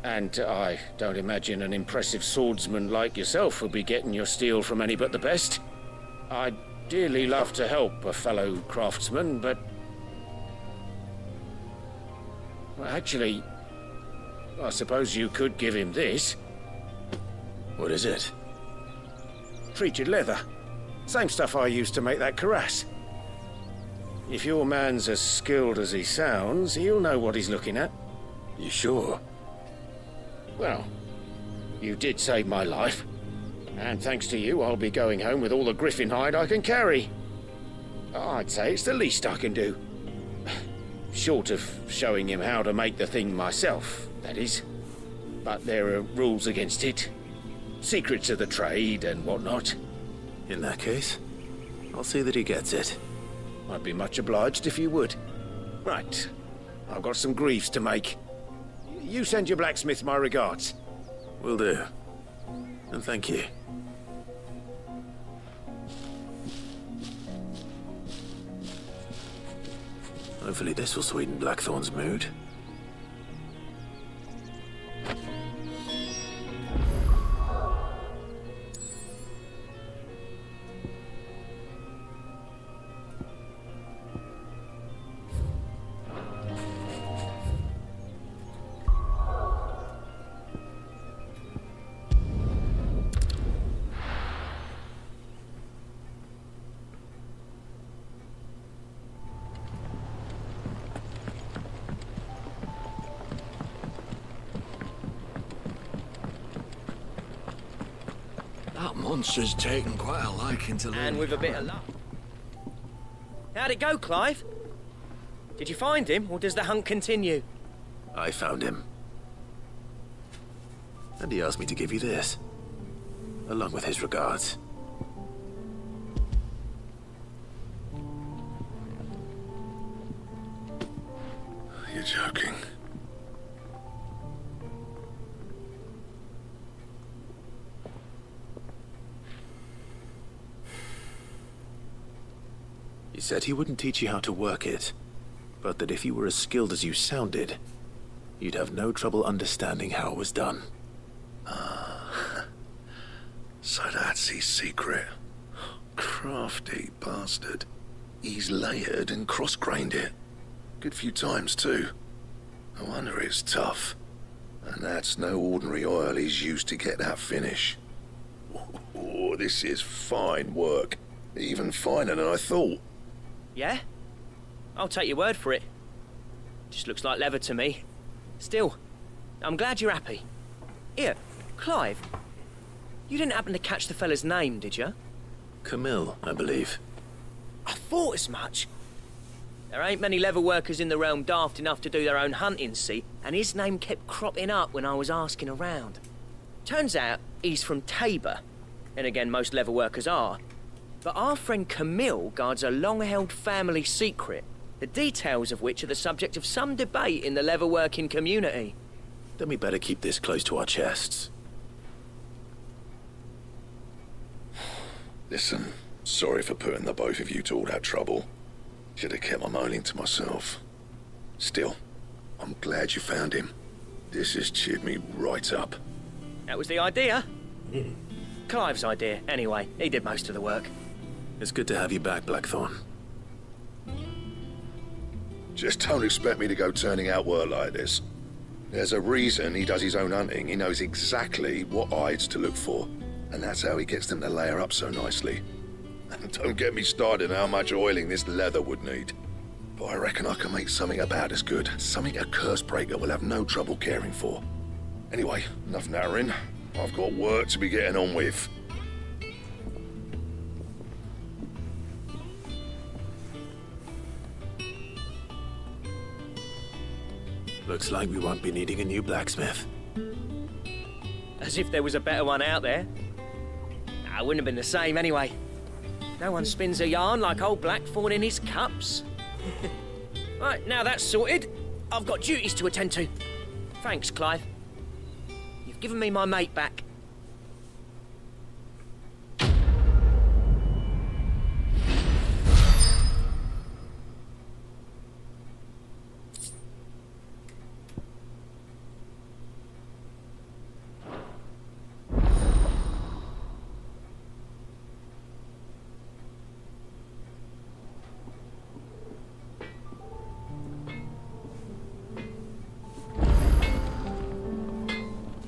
And I don't imagine an impressive swordsman like yourself will be getting your steel from any but the best. I'd dearly love to help a fellow craftsman, but... well, actually, I suppose you could give him this. What is it? Treated leather. Same stuff I used to make that cuirass. If your man's as skilled as he sounds, he'll know what he's looking at. You sure? Well, you did save my life. And thanks to you, I'll be going home with all the griffin hide I can carry. I'd say it's the least I can do. Short of showing him how to make the thing myself, that is. But there are rules against it. Secrets of the trade and whatnot. In that case, I'll see that he gets it. I'd be much obliged if you would. Right. I've got some greaves to make. You send your blacksmith my regards. Will do. And thank you. Hopefully this will sweeten Blackthorn's mood. Monster's taken quite a liking to And with a bit of luck. How'd it go, Clive? Did you find him, or does the hunt continue? I found him. And he asked me to give you this, along with his regards. You're joking. He said he wouldn't teach you how to work it, but that if you were as skilled as you sounded, you'd have no trouble understanding how it was done. So that's his secret. Crafty bastard. He's layered and cross-grained it. Good few times, too. No wonder it's tough. And that's no ordinary oil he's used to get that finish. Oh, this is fine work. Even finer than I thought. Yeah? I'll take your word for it. Just looks like leather to me. Still, I'm glad you're happy. Here, Clive. You didn't happen to catch the fella's name, did you? Camille, I believe. I thought as much. There ain't many leather workers in the realm daft enough to do their own hunting, see? And his name kept cropping up when I was asking around. Turns out he's from Tabor. And again, most leather workers are. But our friend Camille guards a long-held family secret, the details of which are the subject of some debate in the leather-working community. Then we better keep this close to our chests. Listen, sorry for putting the both of you to all that trouble. Should have kept my moaning to myself. Still, I'm glad you found him. This has cheered me right up. That was the idea. Clive's idea, anyway. He did most of the work. It's good to have you back, Blackthorn. Just don't expect me to go turning out work like this. There's a reason he does his own hunting. He knows exactly what hides to look for. And that's how he gets them to layer up so nicely. And don't get me started on how much oiling this leather would need. But I reckon I can make something about as good. Something a curse breaker will have no trouble caring for. Anyway, enough narrowing. I've got work to be getting on with. Looks like we won't be needing a new blacksmith. As if there was a better one out there. Nah, it wouldn't have been the same anyway. No one spins a yarn like old Blackthorn in his cups. Right, now that's sorted, I've got duties to attend to. Thanks, Clive. You've given me my mate back.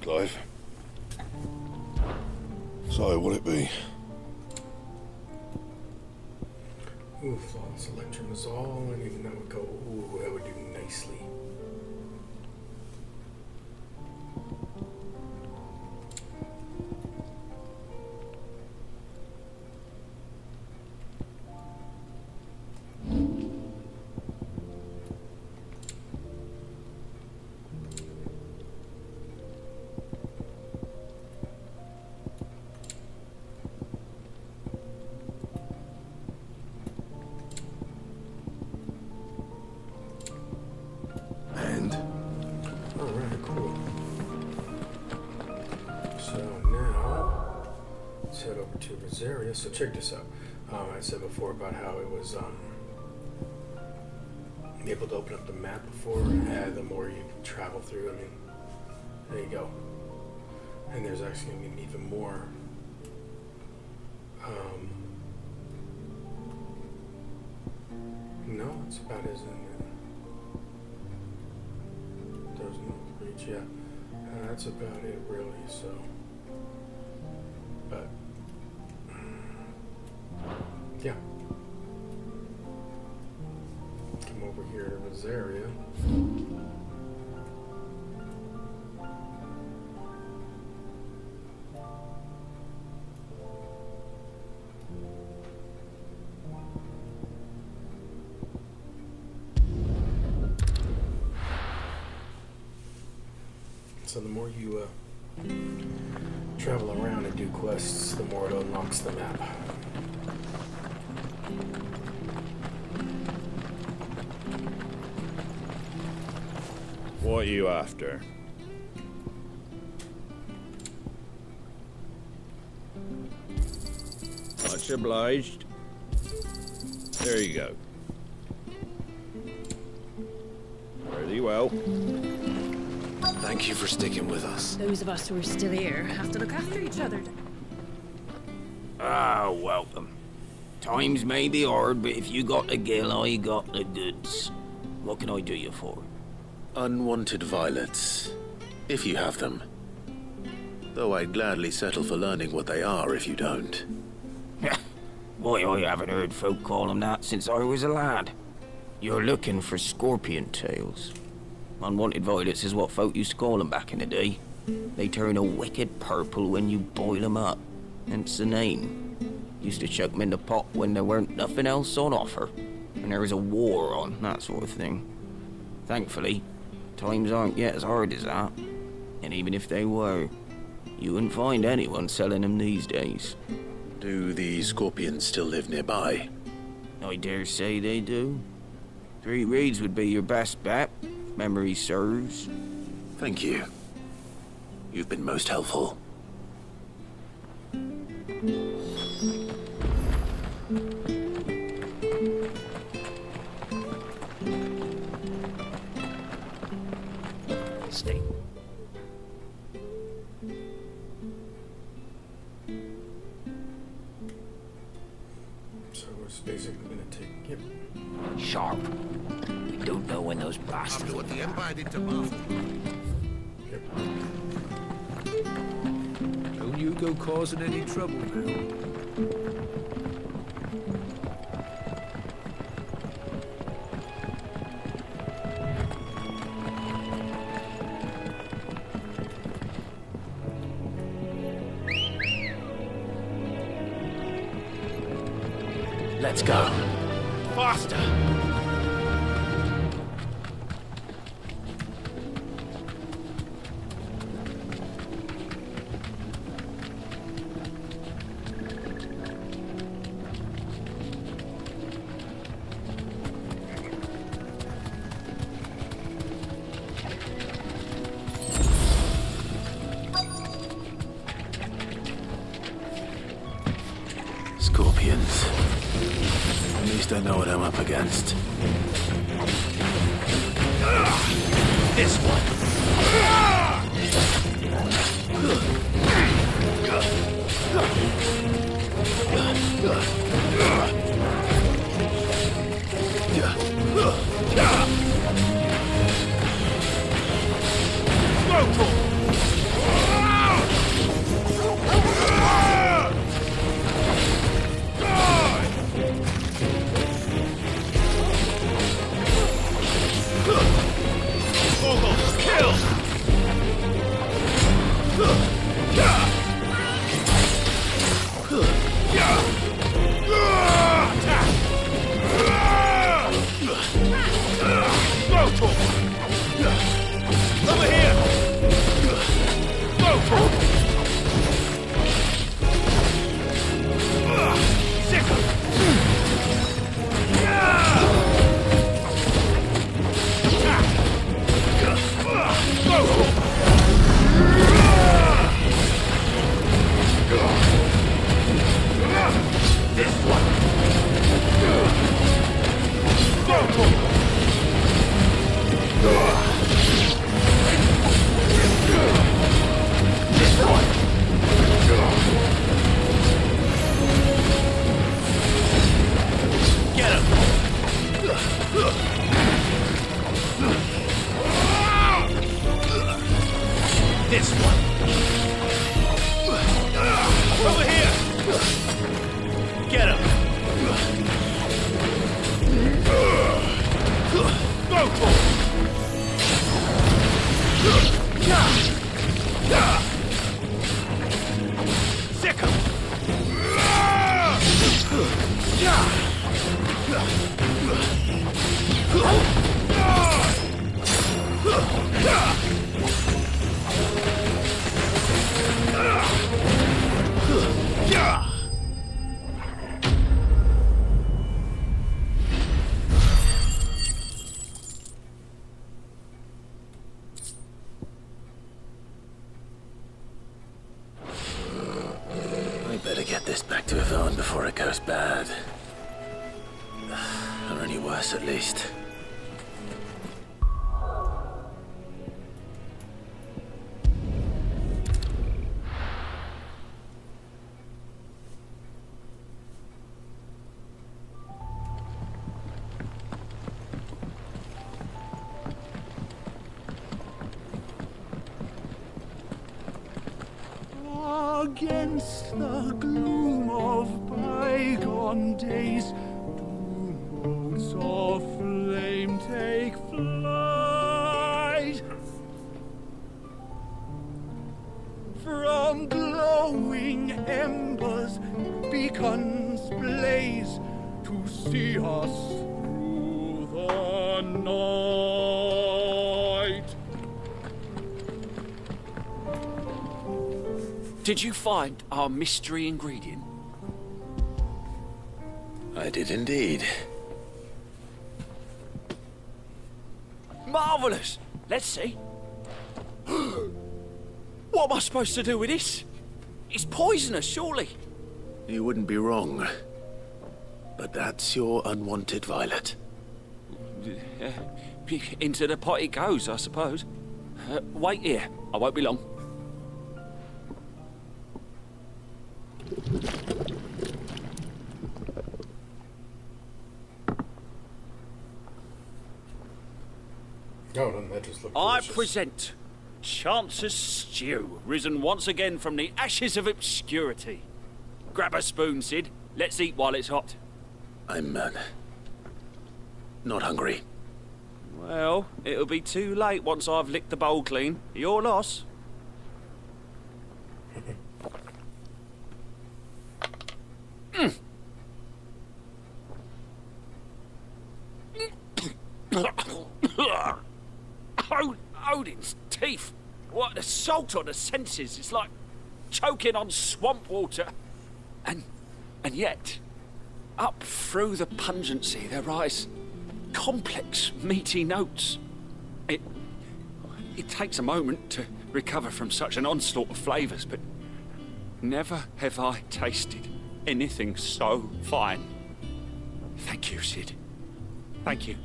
Clive. So, what'll it be? Ooh, flawless electromazole, and even that would go, ooh, that would do nicely. Area. So check this out. I said before about how it was able to open up the map before, and the more you travel through, I mean, there you go. And there's actually going to be even more. No, it's about as in there's no reach. Yeah, that's about it really. So, but. Yeah. Come over here to this area. So the more you travel around and do quests, the more it unlocks the map. What are you after? Much obliged. There you go. Very well. Thank you for sticking with us. Those of us who are still here have to look after each other. Ah, welcome. Times may be hard, but if you got the gill, I got the goods. What can I do you for? Unwanted violets, if you have them. Though I'd gladly settle for learning what they are if you don't. Why, I haven't heard folk call them that since I was a lad. You're looking for scorpion tails. Unwanted violets is what folk used to call them back in the day. They turn a wicked purple when you boil them up, hence the name. Used to chuck them in the pot when there weren't nothing else on offer, and there was a war on, that sort of thing. Thankfully, times aren't yet as hard as that, and even if they were, you wouldn't find anyone selling them these days. Do the scorpions still live nearby? I dare say they do. 3 Reeds would be your best bet, if memory serves. Thank you. You've been most helpful. Stay. So it's basically going to take. Yep. Sharp. We don't know when those bastards. After what the Empire did to Boston. Don't you go causing any trouble now. Let's go. Faster! know what I'm up against. This one. At least. Against the gloom of bygone days, of flame take flight from glowing embers, beacons blaze to see us through the night. Did you find our mystery ingredient? I did indeed. Marvellous! Let's see. What am I supposed to do with this? It's poisonous, surely. You wouldn't be wrong. But that's your unwanted violet. Into the pot it goes, I suppose. Wait here. I won't be long. Oh, doesn't that just look I delicious? present Chance's Stew, risen once again from the ashes of obscurity. Grab a spoon, Sid. Let's eat while it's hot. I'm, not hungry. Well, it'll be too late once I've licked the bowl clean. Your loss. Odin's teeth. What an assault on the senses. It's like choking on swamp water. And yet, up through the pungency there rise complex, meaty notes. It takes a moment to recover from such an onslaught of flavours, but never have I tasted anything so fine. Thank you, Sid. Thank you.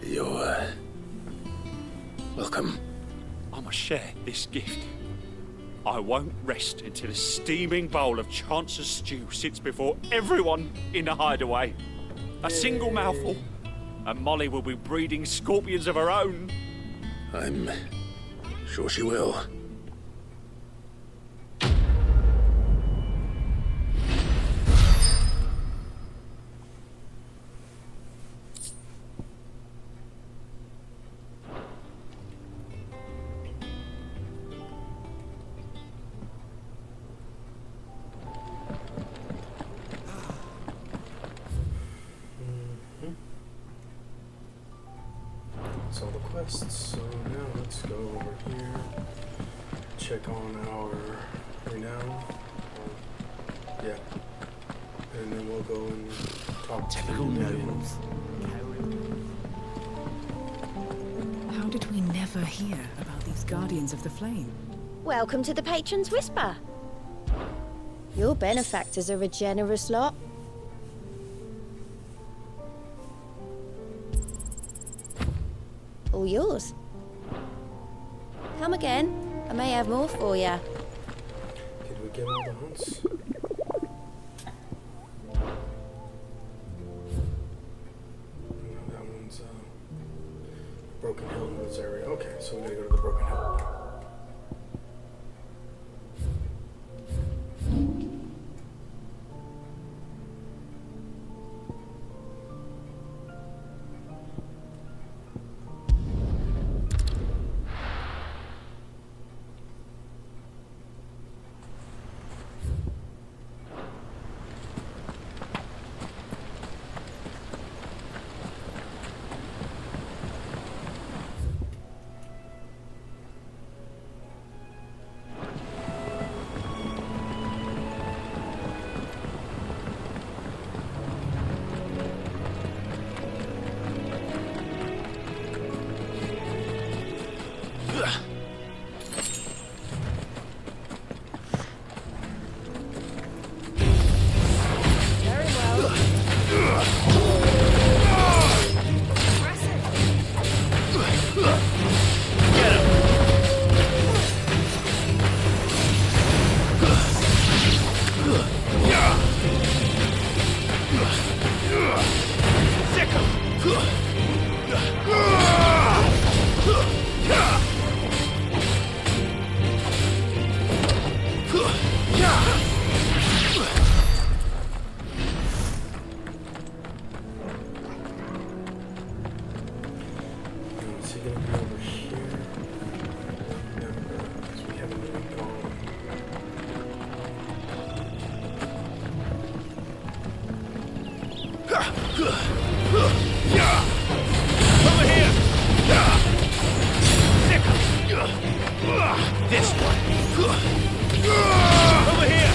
You're welcome. I must share this gift. I won't rest until a steaming bowl of Chance's stew sits before everyone in the hideaway. A single mouthful, and Molly will be breeding scorpions of her own. I'm sure she will. That's all the quests. So now let's go over here, check on our renown. Yeah. And then we'll go and talk to Typical nobles. How did we never hear about these Guardians of the Flame? Welcome to the Patron's Whisper. Your benefactors are a generous lot. All yours. Come again. I may have more for you. Did we get all the hunts? No, that one's Broken Hill Woods area. Okay, so we gotta go to the Broken Hill. This one. Over here.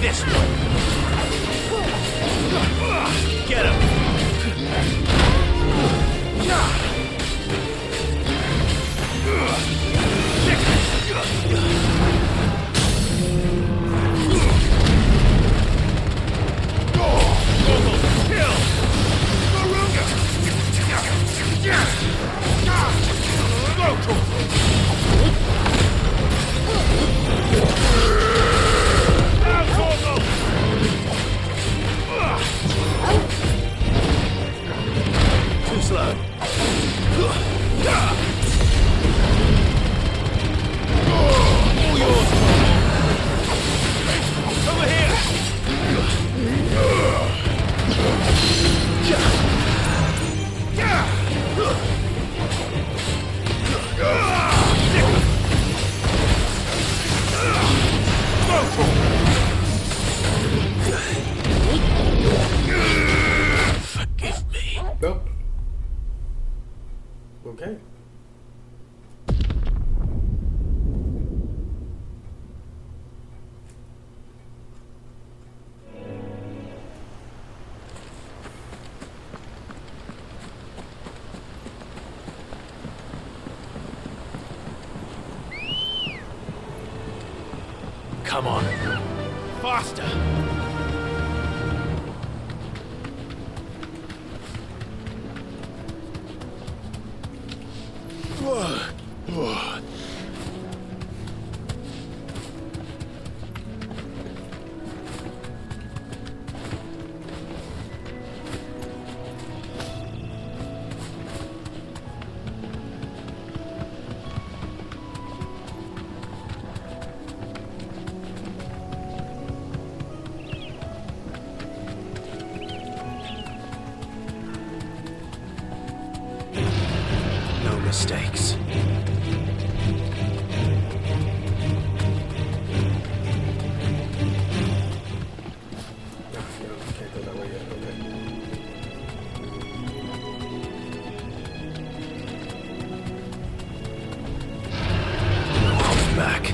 this way. Get him. Too slow. All yours, over here. Forgive me. Nope. Okay. Come on. Faster. No mistakes. Can't go that way yet. Hold back.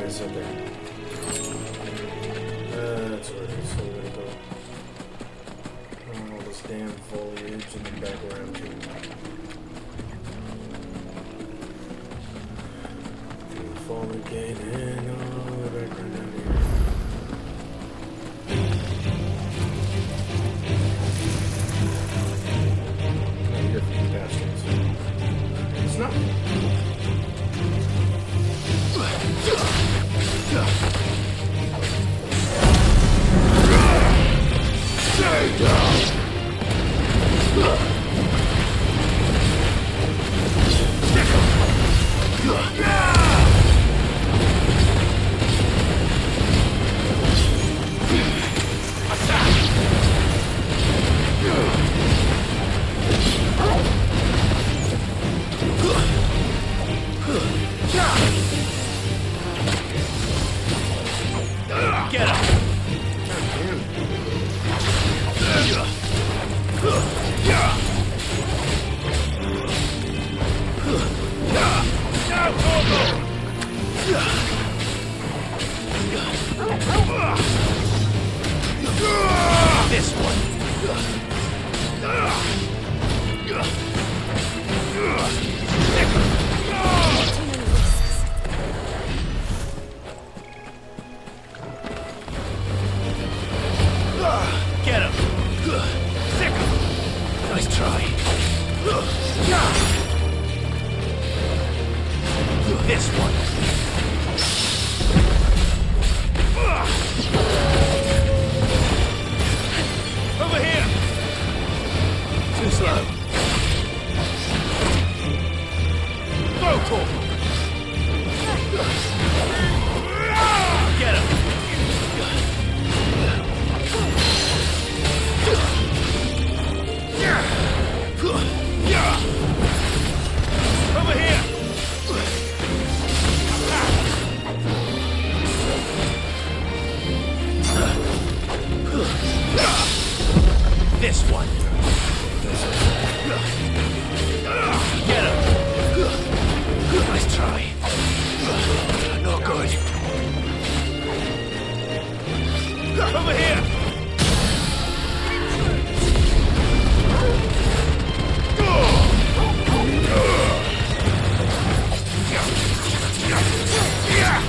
is up there. That's where it is. So we're gonna go around all this damn foliage and then back around to the fallen gate and all the way back right down here. Not here for you bastards. It's not. Stay down! Get him! This one. Get him! Sick him. Nice try. This one. Over here! Too slow. Go, Torgal! Get him! Over here! This one. Get him! Nice try. No good. Over here!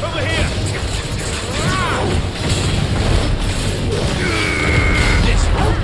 Over here! This one.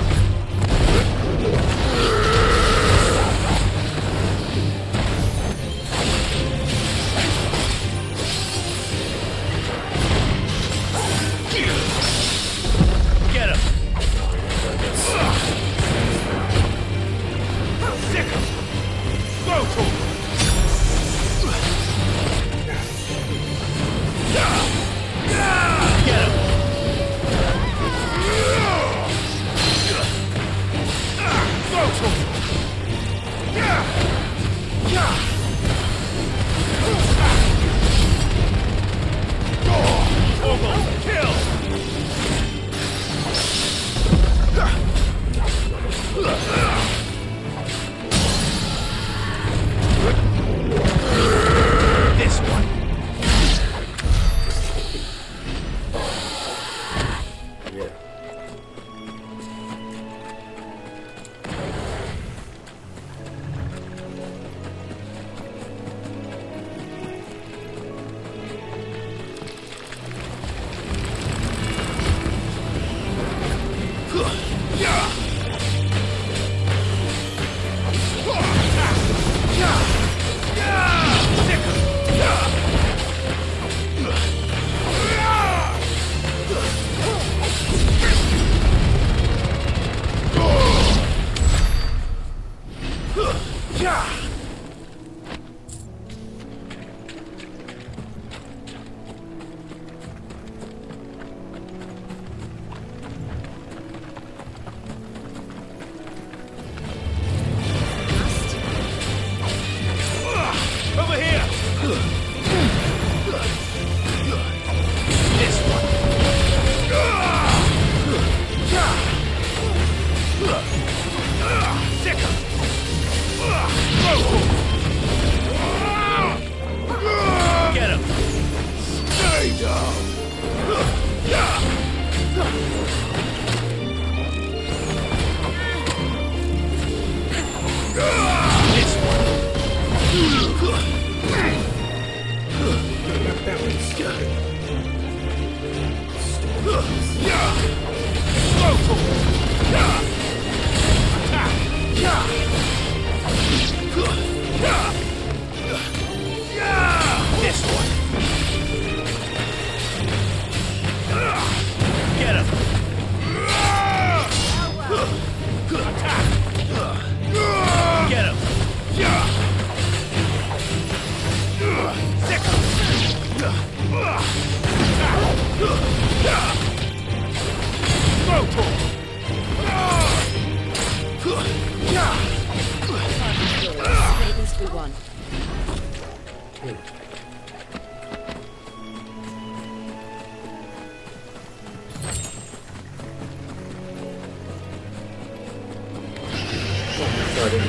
starting to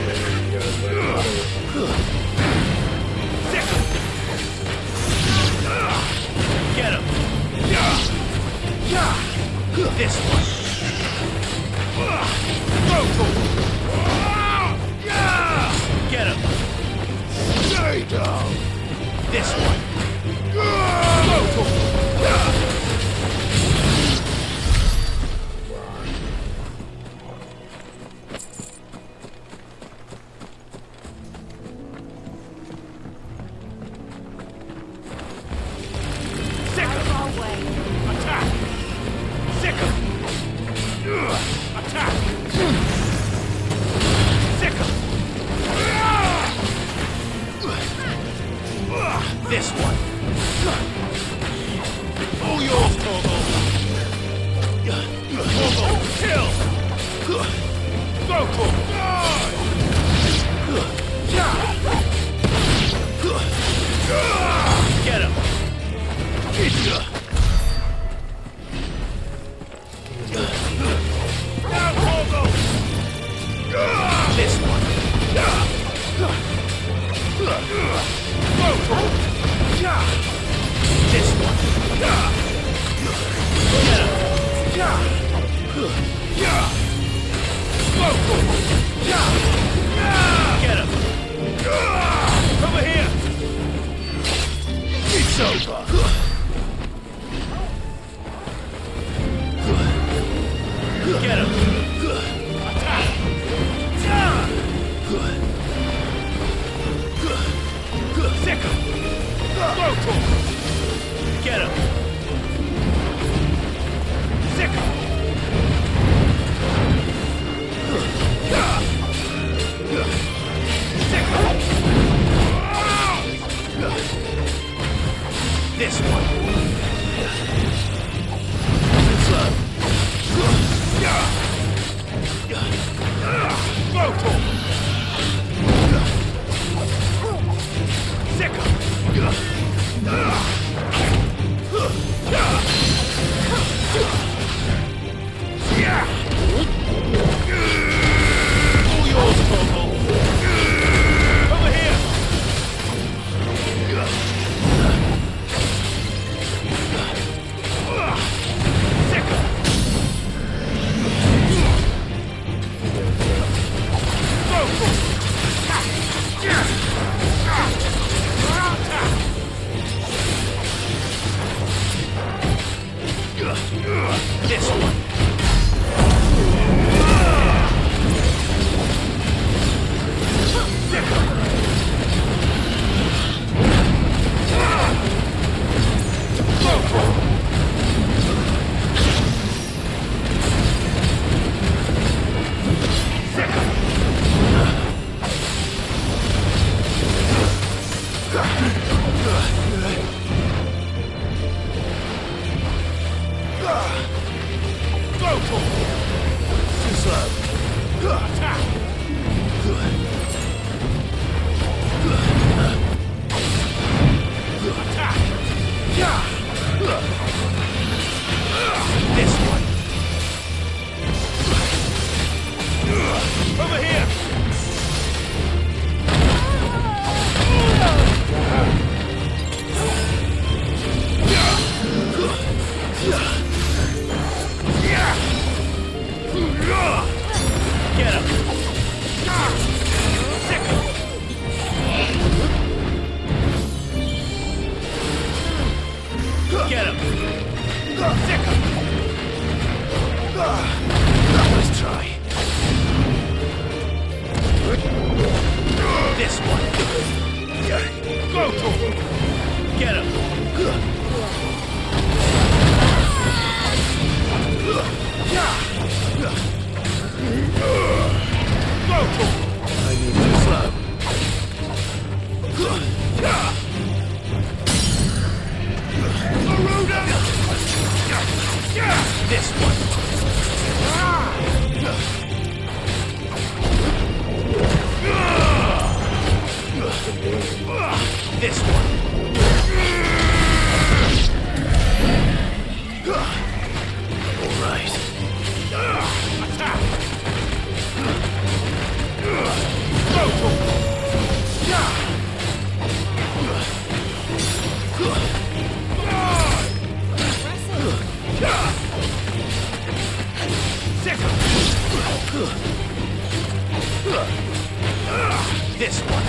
Get him! This one! Get him! Stay down! This one! This one. All yours, Torgal. Torgal, kill. Go, Torgal. Get him. Now, Torgal. This one. Go, Torgal. This one. Get him. Get him. Over here. It's over. Get him. Attack. Sick him. Get him! Sick him! Sick him! This one! Go, Torgal! Sick him! All yours, Torgal. Over here. Sick him. Go, this one. This one. Over here. Get him. Sick him. Get him. Sick him. Let's try. This one. Go, Torgal. Get him. This one.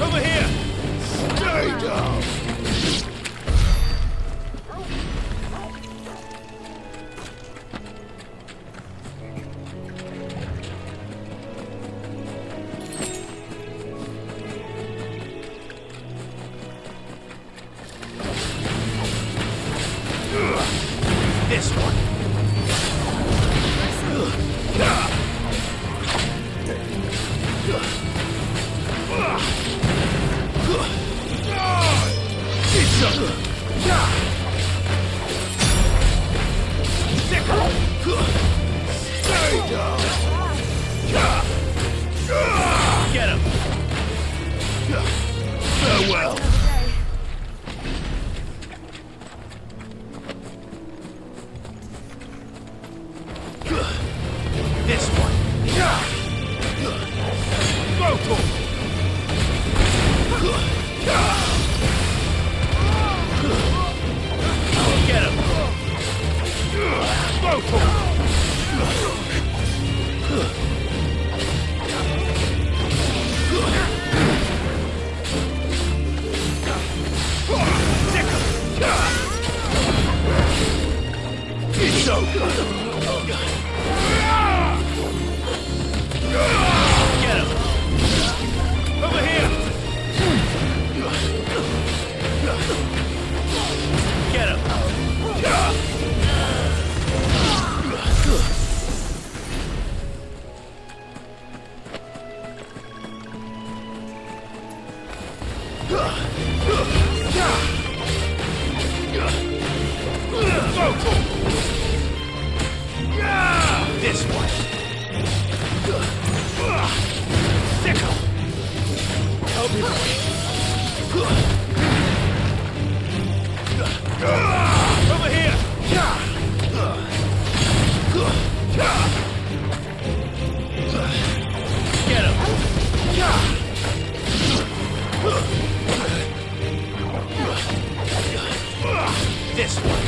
Over here! Stay down! This one. Get him! Farewell. This one. Go for it. Get him! Go for it. It's over. Get him! Over here. Get him! This one. Sickle. Help me, boy. Over here. Get him! This one.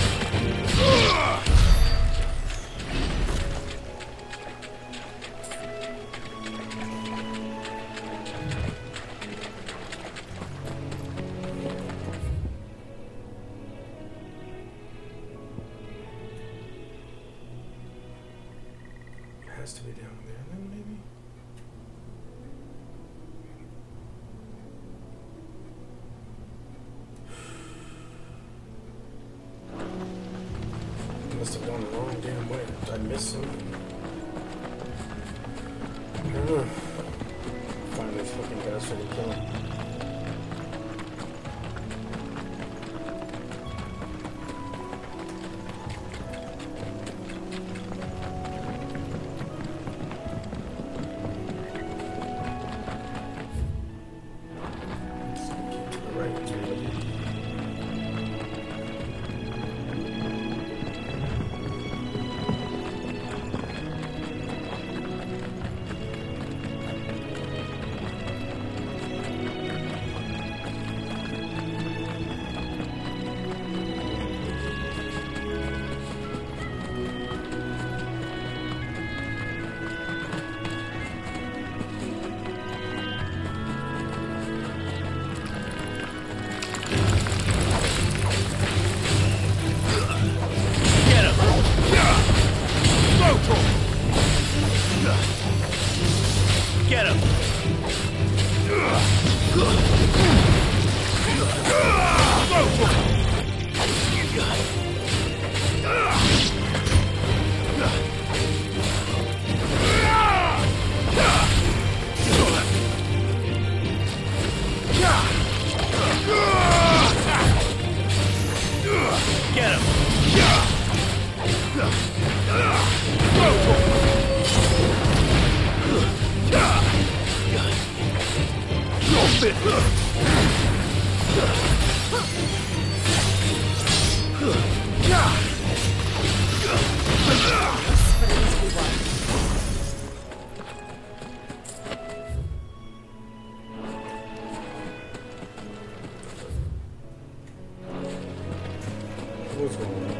Has to be down there then, maybe? Must have gone the wrong damn way. Did I miss something? I don't know. Find these fucking guys so we kill them. Get him! Get him! What's going on?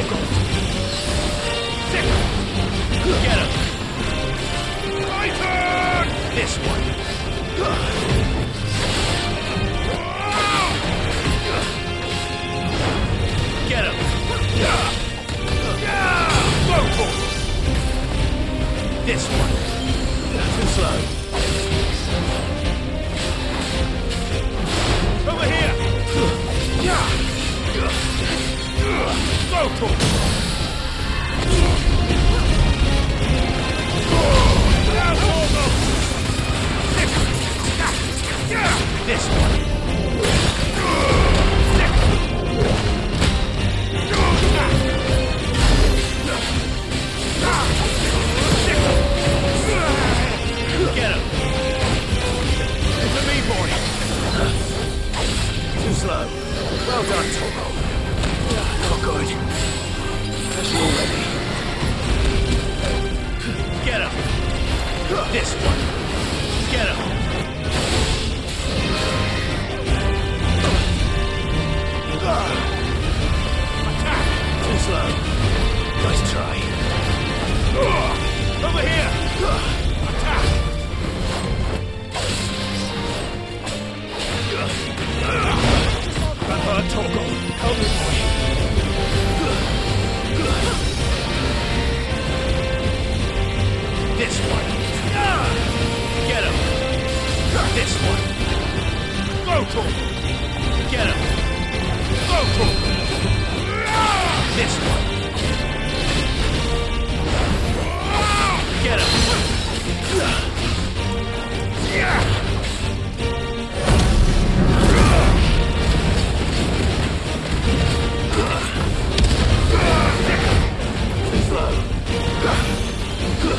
Torgal! Get him! My turn! This one! Get him! Go for it! This one! Too slow. Over here! Go for it! This one. Get him. It's a me boy. Too slow. Well done, Torgal. Not good. Special already. Get him. This one. Get him. Attack. Too slow. Nice try. Over here. Attack. That hurt, Torgal. Help me, boy. This one. Get him. This one. Go to him. Get him. Go to him. This one. Get him.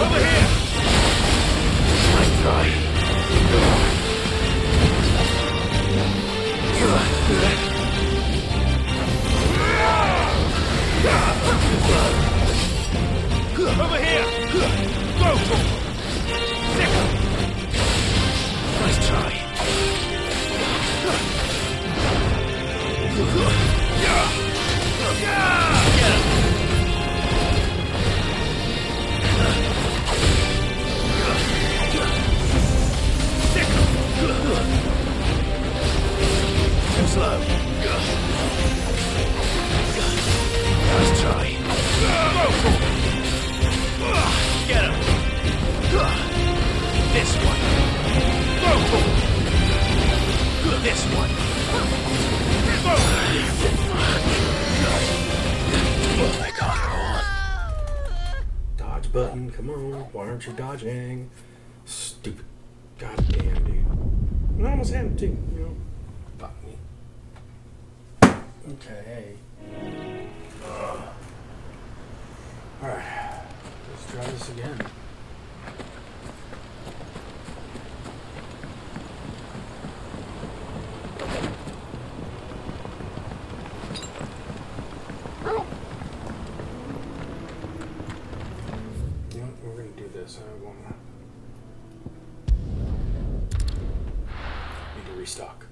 Over here! Nice try. Over here! Go for it! Nice try. Get him! Too slow. Nice try. Go for it! Get him! This one! Go for it! This one! Go! I can't go on. Dodge button, come on. Why aren't you dodging? Stupid. Goddamn, dude. And I almost had him too, you know. Fuck me. Okay. Alright. Let's try this again. You know, we're gonna do this. I wanna need to restock.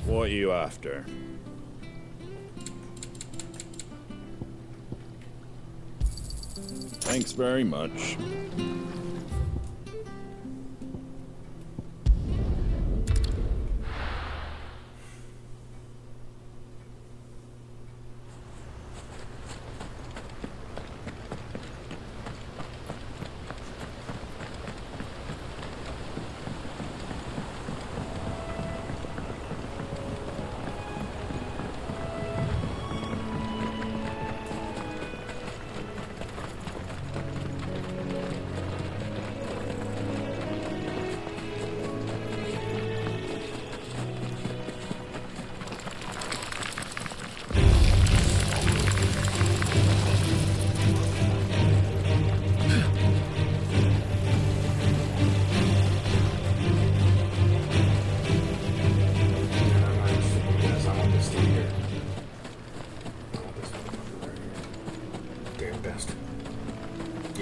What are you after? Thanks very much.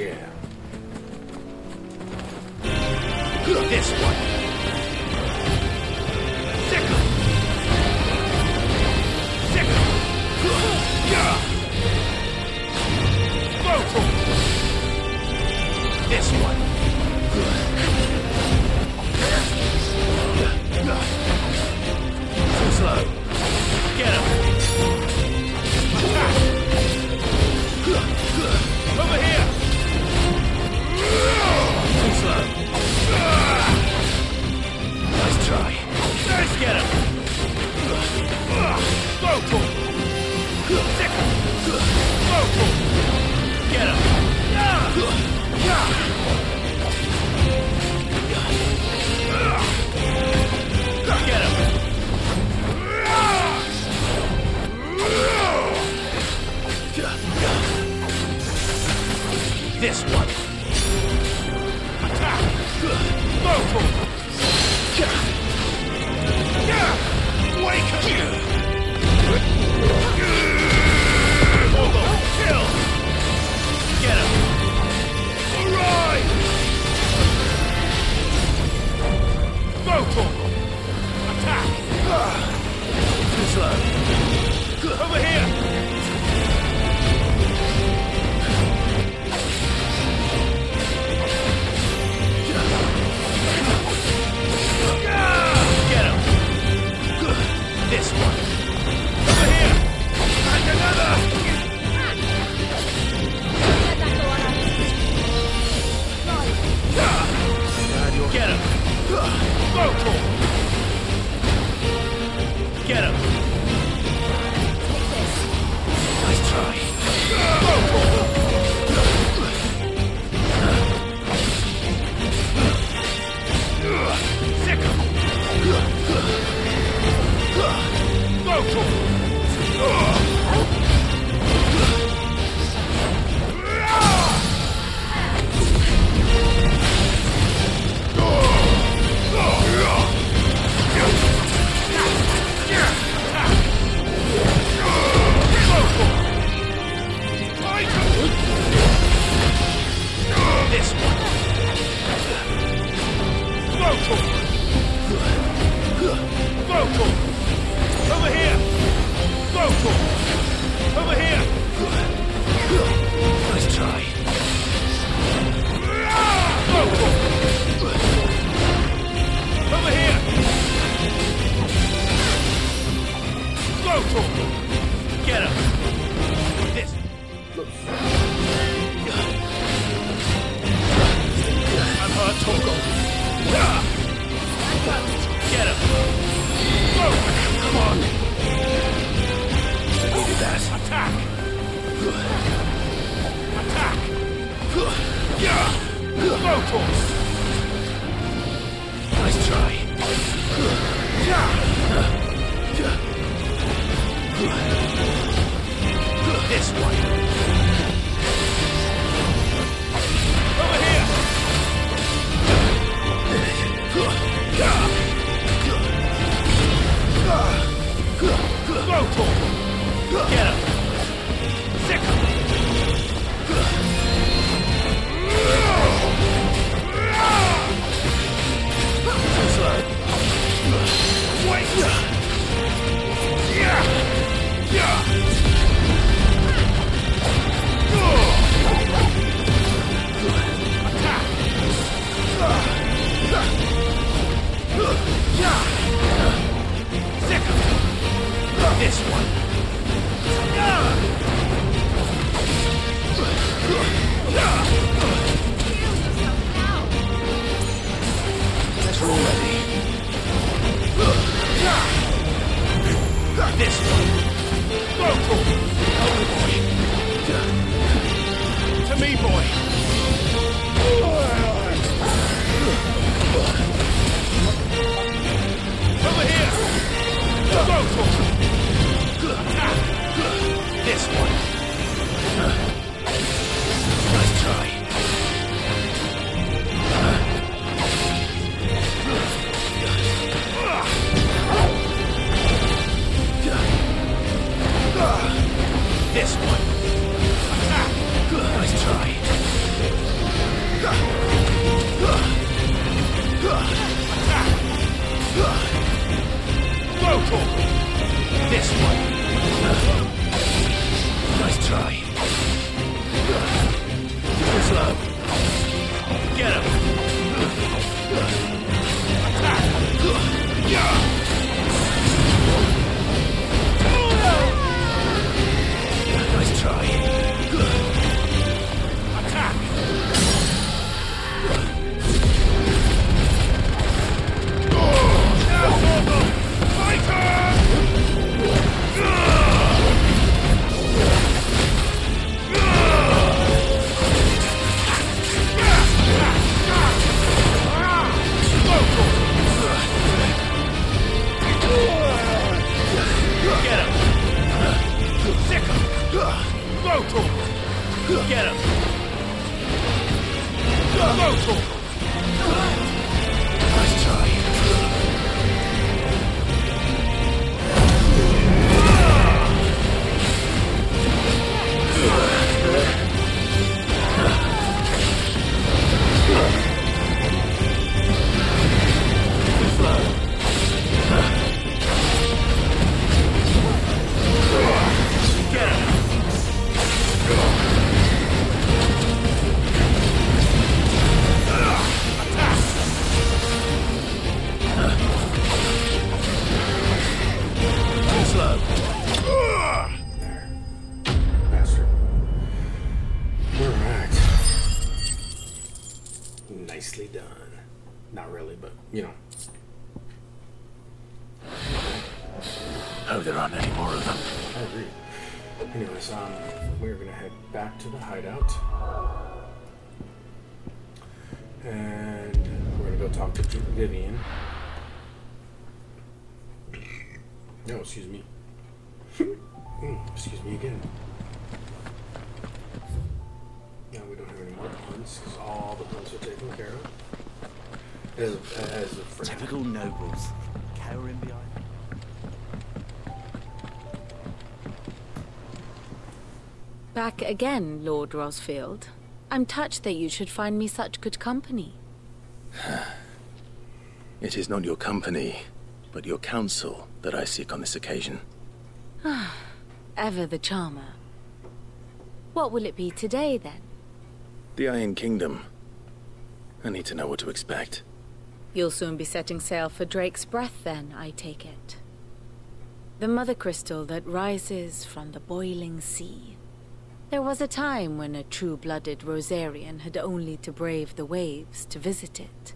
Yeah. This one. Sickle. Sickle. Yeah. Vocal. This one. Too slow. Get him. Attack. Over here. Too slow. Nice try. Let's get him. Vocal. Sickle. Vocal. Get him. Get him. This one. Attack. Vocal. Wake up. Torgal, kill. Get him. All right. Go, Torgal. Attack. Too slow. Over here. Get him. This one. Over here. And another. Get him. Vocal. Get him. Nice try. Vocal. Sickle. Vocal. This one. Vocal. Vocal. Over here. Vocal. Over here. Nice try. Vocal. Over here. Vocal. Get him. This. I'm hurt, Torgal. Get him. Go. Come on. I needed that. Attack. Attack. Vocal. Nice try. This one. Over here. Vocal. Get him. Sickle. Nice try. Nicely done. Not really, but, you know. Hope there aren't any more of them. I agree. Anyways, we're gonna head back to the hideout. And we're gonna go talk to Vivian. No, excuse me. Excuse me again. Now we don't have any more hunts because all the hunts are taken care of. As of for typical nobles, cowering behind. Back again, Lord Rosfield. I'm touched that you should find me such good company. It is not your company, but your counsel that I seek on this occasion. Ever the charmer. What will it be today, then? The Iron Kingdom. I need to know what to expect. You'll soon be setting sail for Drake's Breath, then, I take it. The mother crystal that rises from the boiling sea. There was a time when a true-blooded Rosarian had only to brave the waves to visit it.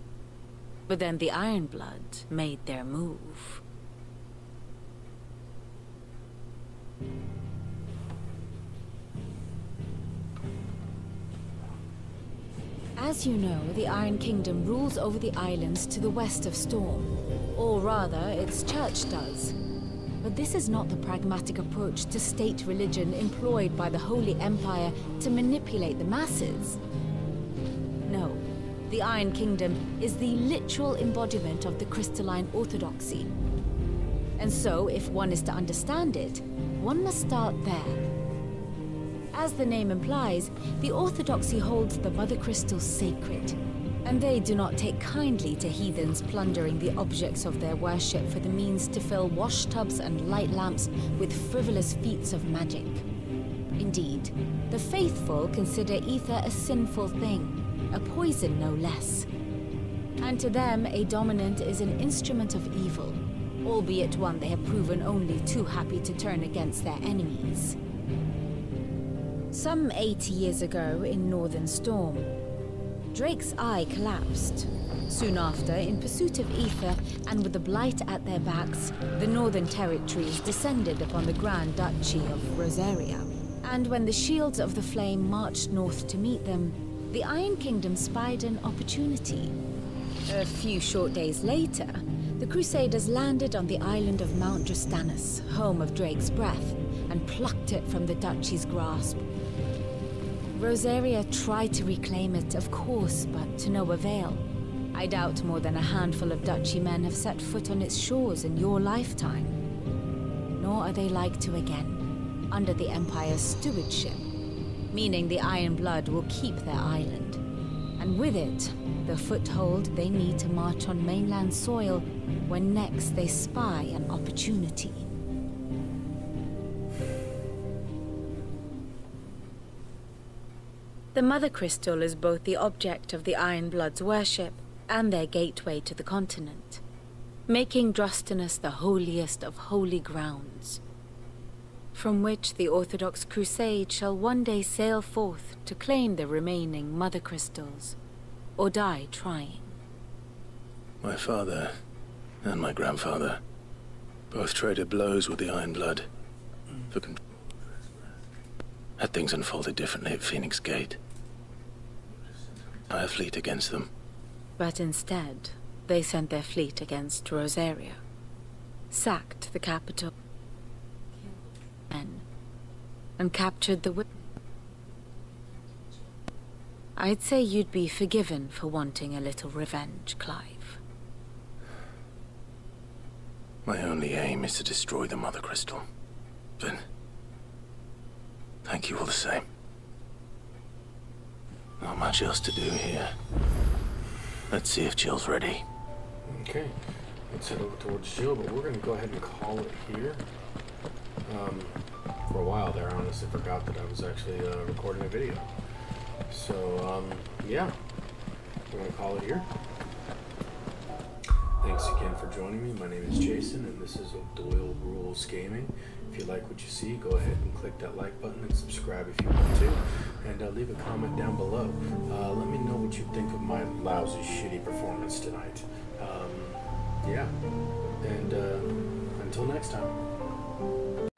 But then the Ironblood made their move. As you know, the Iron Kingdom rules over the islands to the west of Storm. Or rather, its church does. But this is not the pragmatic approach to state religion employed by the Holy Empire to manipulate the masses. No, the Iron Kingdom is the literal embodiment of the crystalline orthodoxy. And so, if one is to understand it, one must start there. As the name implies, the orthodoxy holds the Mother Crystal sacred, and they do not take kindly to heathens plundering the objects of their worship for the means to fill washtubs and light lamps with frivolous feats of magic. Indeed, the faithful consider ether a sinful thing, a poison no less. And to them, a dominant is an instrument of evil, albeit one they have proven only too happy to turn against their enemies. Some 80 years ago in Northern Storm, Drake's eye collapsed. Soon after, in pursuit of ether and with the blight at their backs, the Northern Territories descended upon the Grand Duchy of Rosaria. And when the Shields of the Flame marched north to meet them, the Iron Kingdom spied an opportunity. A few short days later, the Crusaders landed on the island of Mount Drustanus, home of Drake's Breath, and plucked it from the Duchy's grasp. Rosaria tried to reclaim it, of course, but to no avail. I doubt more than a handful of Duchy men have set foot on its shores in your lifetime. Nor are they like to again, under the Empire's stewardship, meaning the Iron Blood will keep their island. And with it, the foothold they need to march on mainland soil when next they spy an opportunity. The Mother Crystal is both the object of the Iron Blood's worship and their gateway to the continent, making Drustanus the holiest of holy grounds, from which the Orthodox Crusade shall one day sail forth to claim the remaining Mother Crystals, or die trying. My father and my grandfather both traded blows with the Iron Blood for control. Had things unfolded differently at Phoenix Gate, our fleet against them. But instead, they sent their fleet against Rosaria, sacked the capital, and captured the I'd say you'd be forgiven for wanting a little revenge, Clive. My only aim is to destroy the Mother Crystal. But thank you all the same. Not much else to do here. Let's see if Jill's ready. Okay, let's head over towards Jill, but we're going to go ahead and call it here. For a while there, I honestly forgot that I was actually recording a video. So, yeah, we're going to call it here. Thanks again for joining me. My name is Jason, and this is Doyle Rules Gaming. If you like what you see, go ahead and click that like button and subscribe if you want to. And leave a comment down below. Let me know what you think of my lousy, shitty performance tonight. Yeah, and until next time.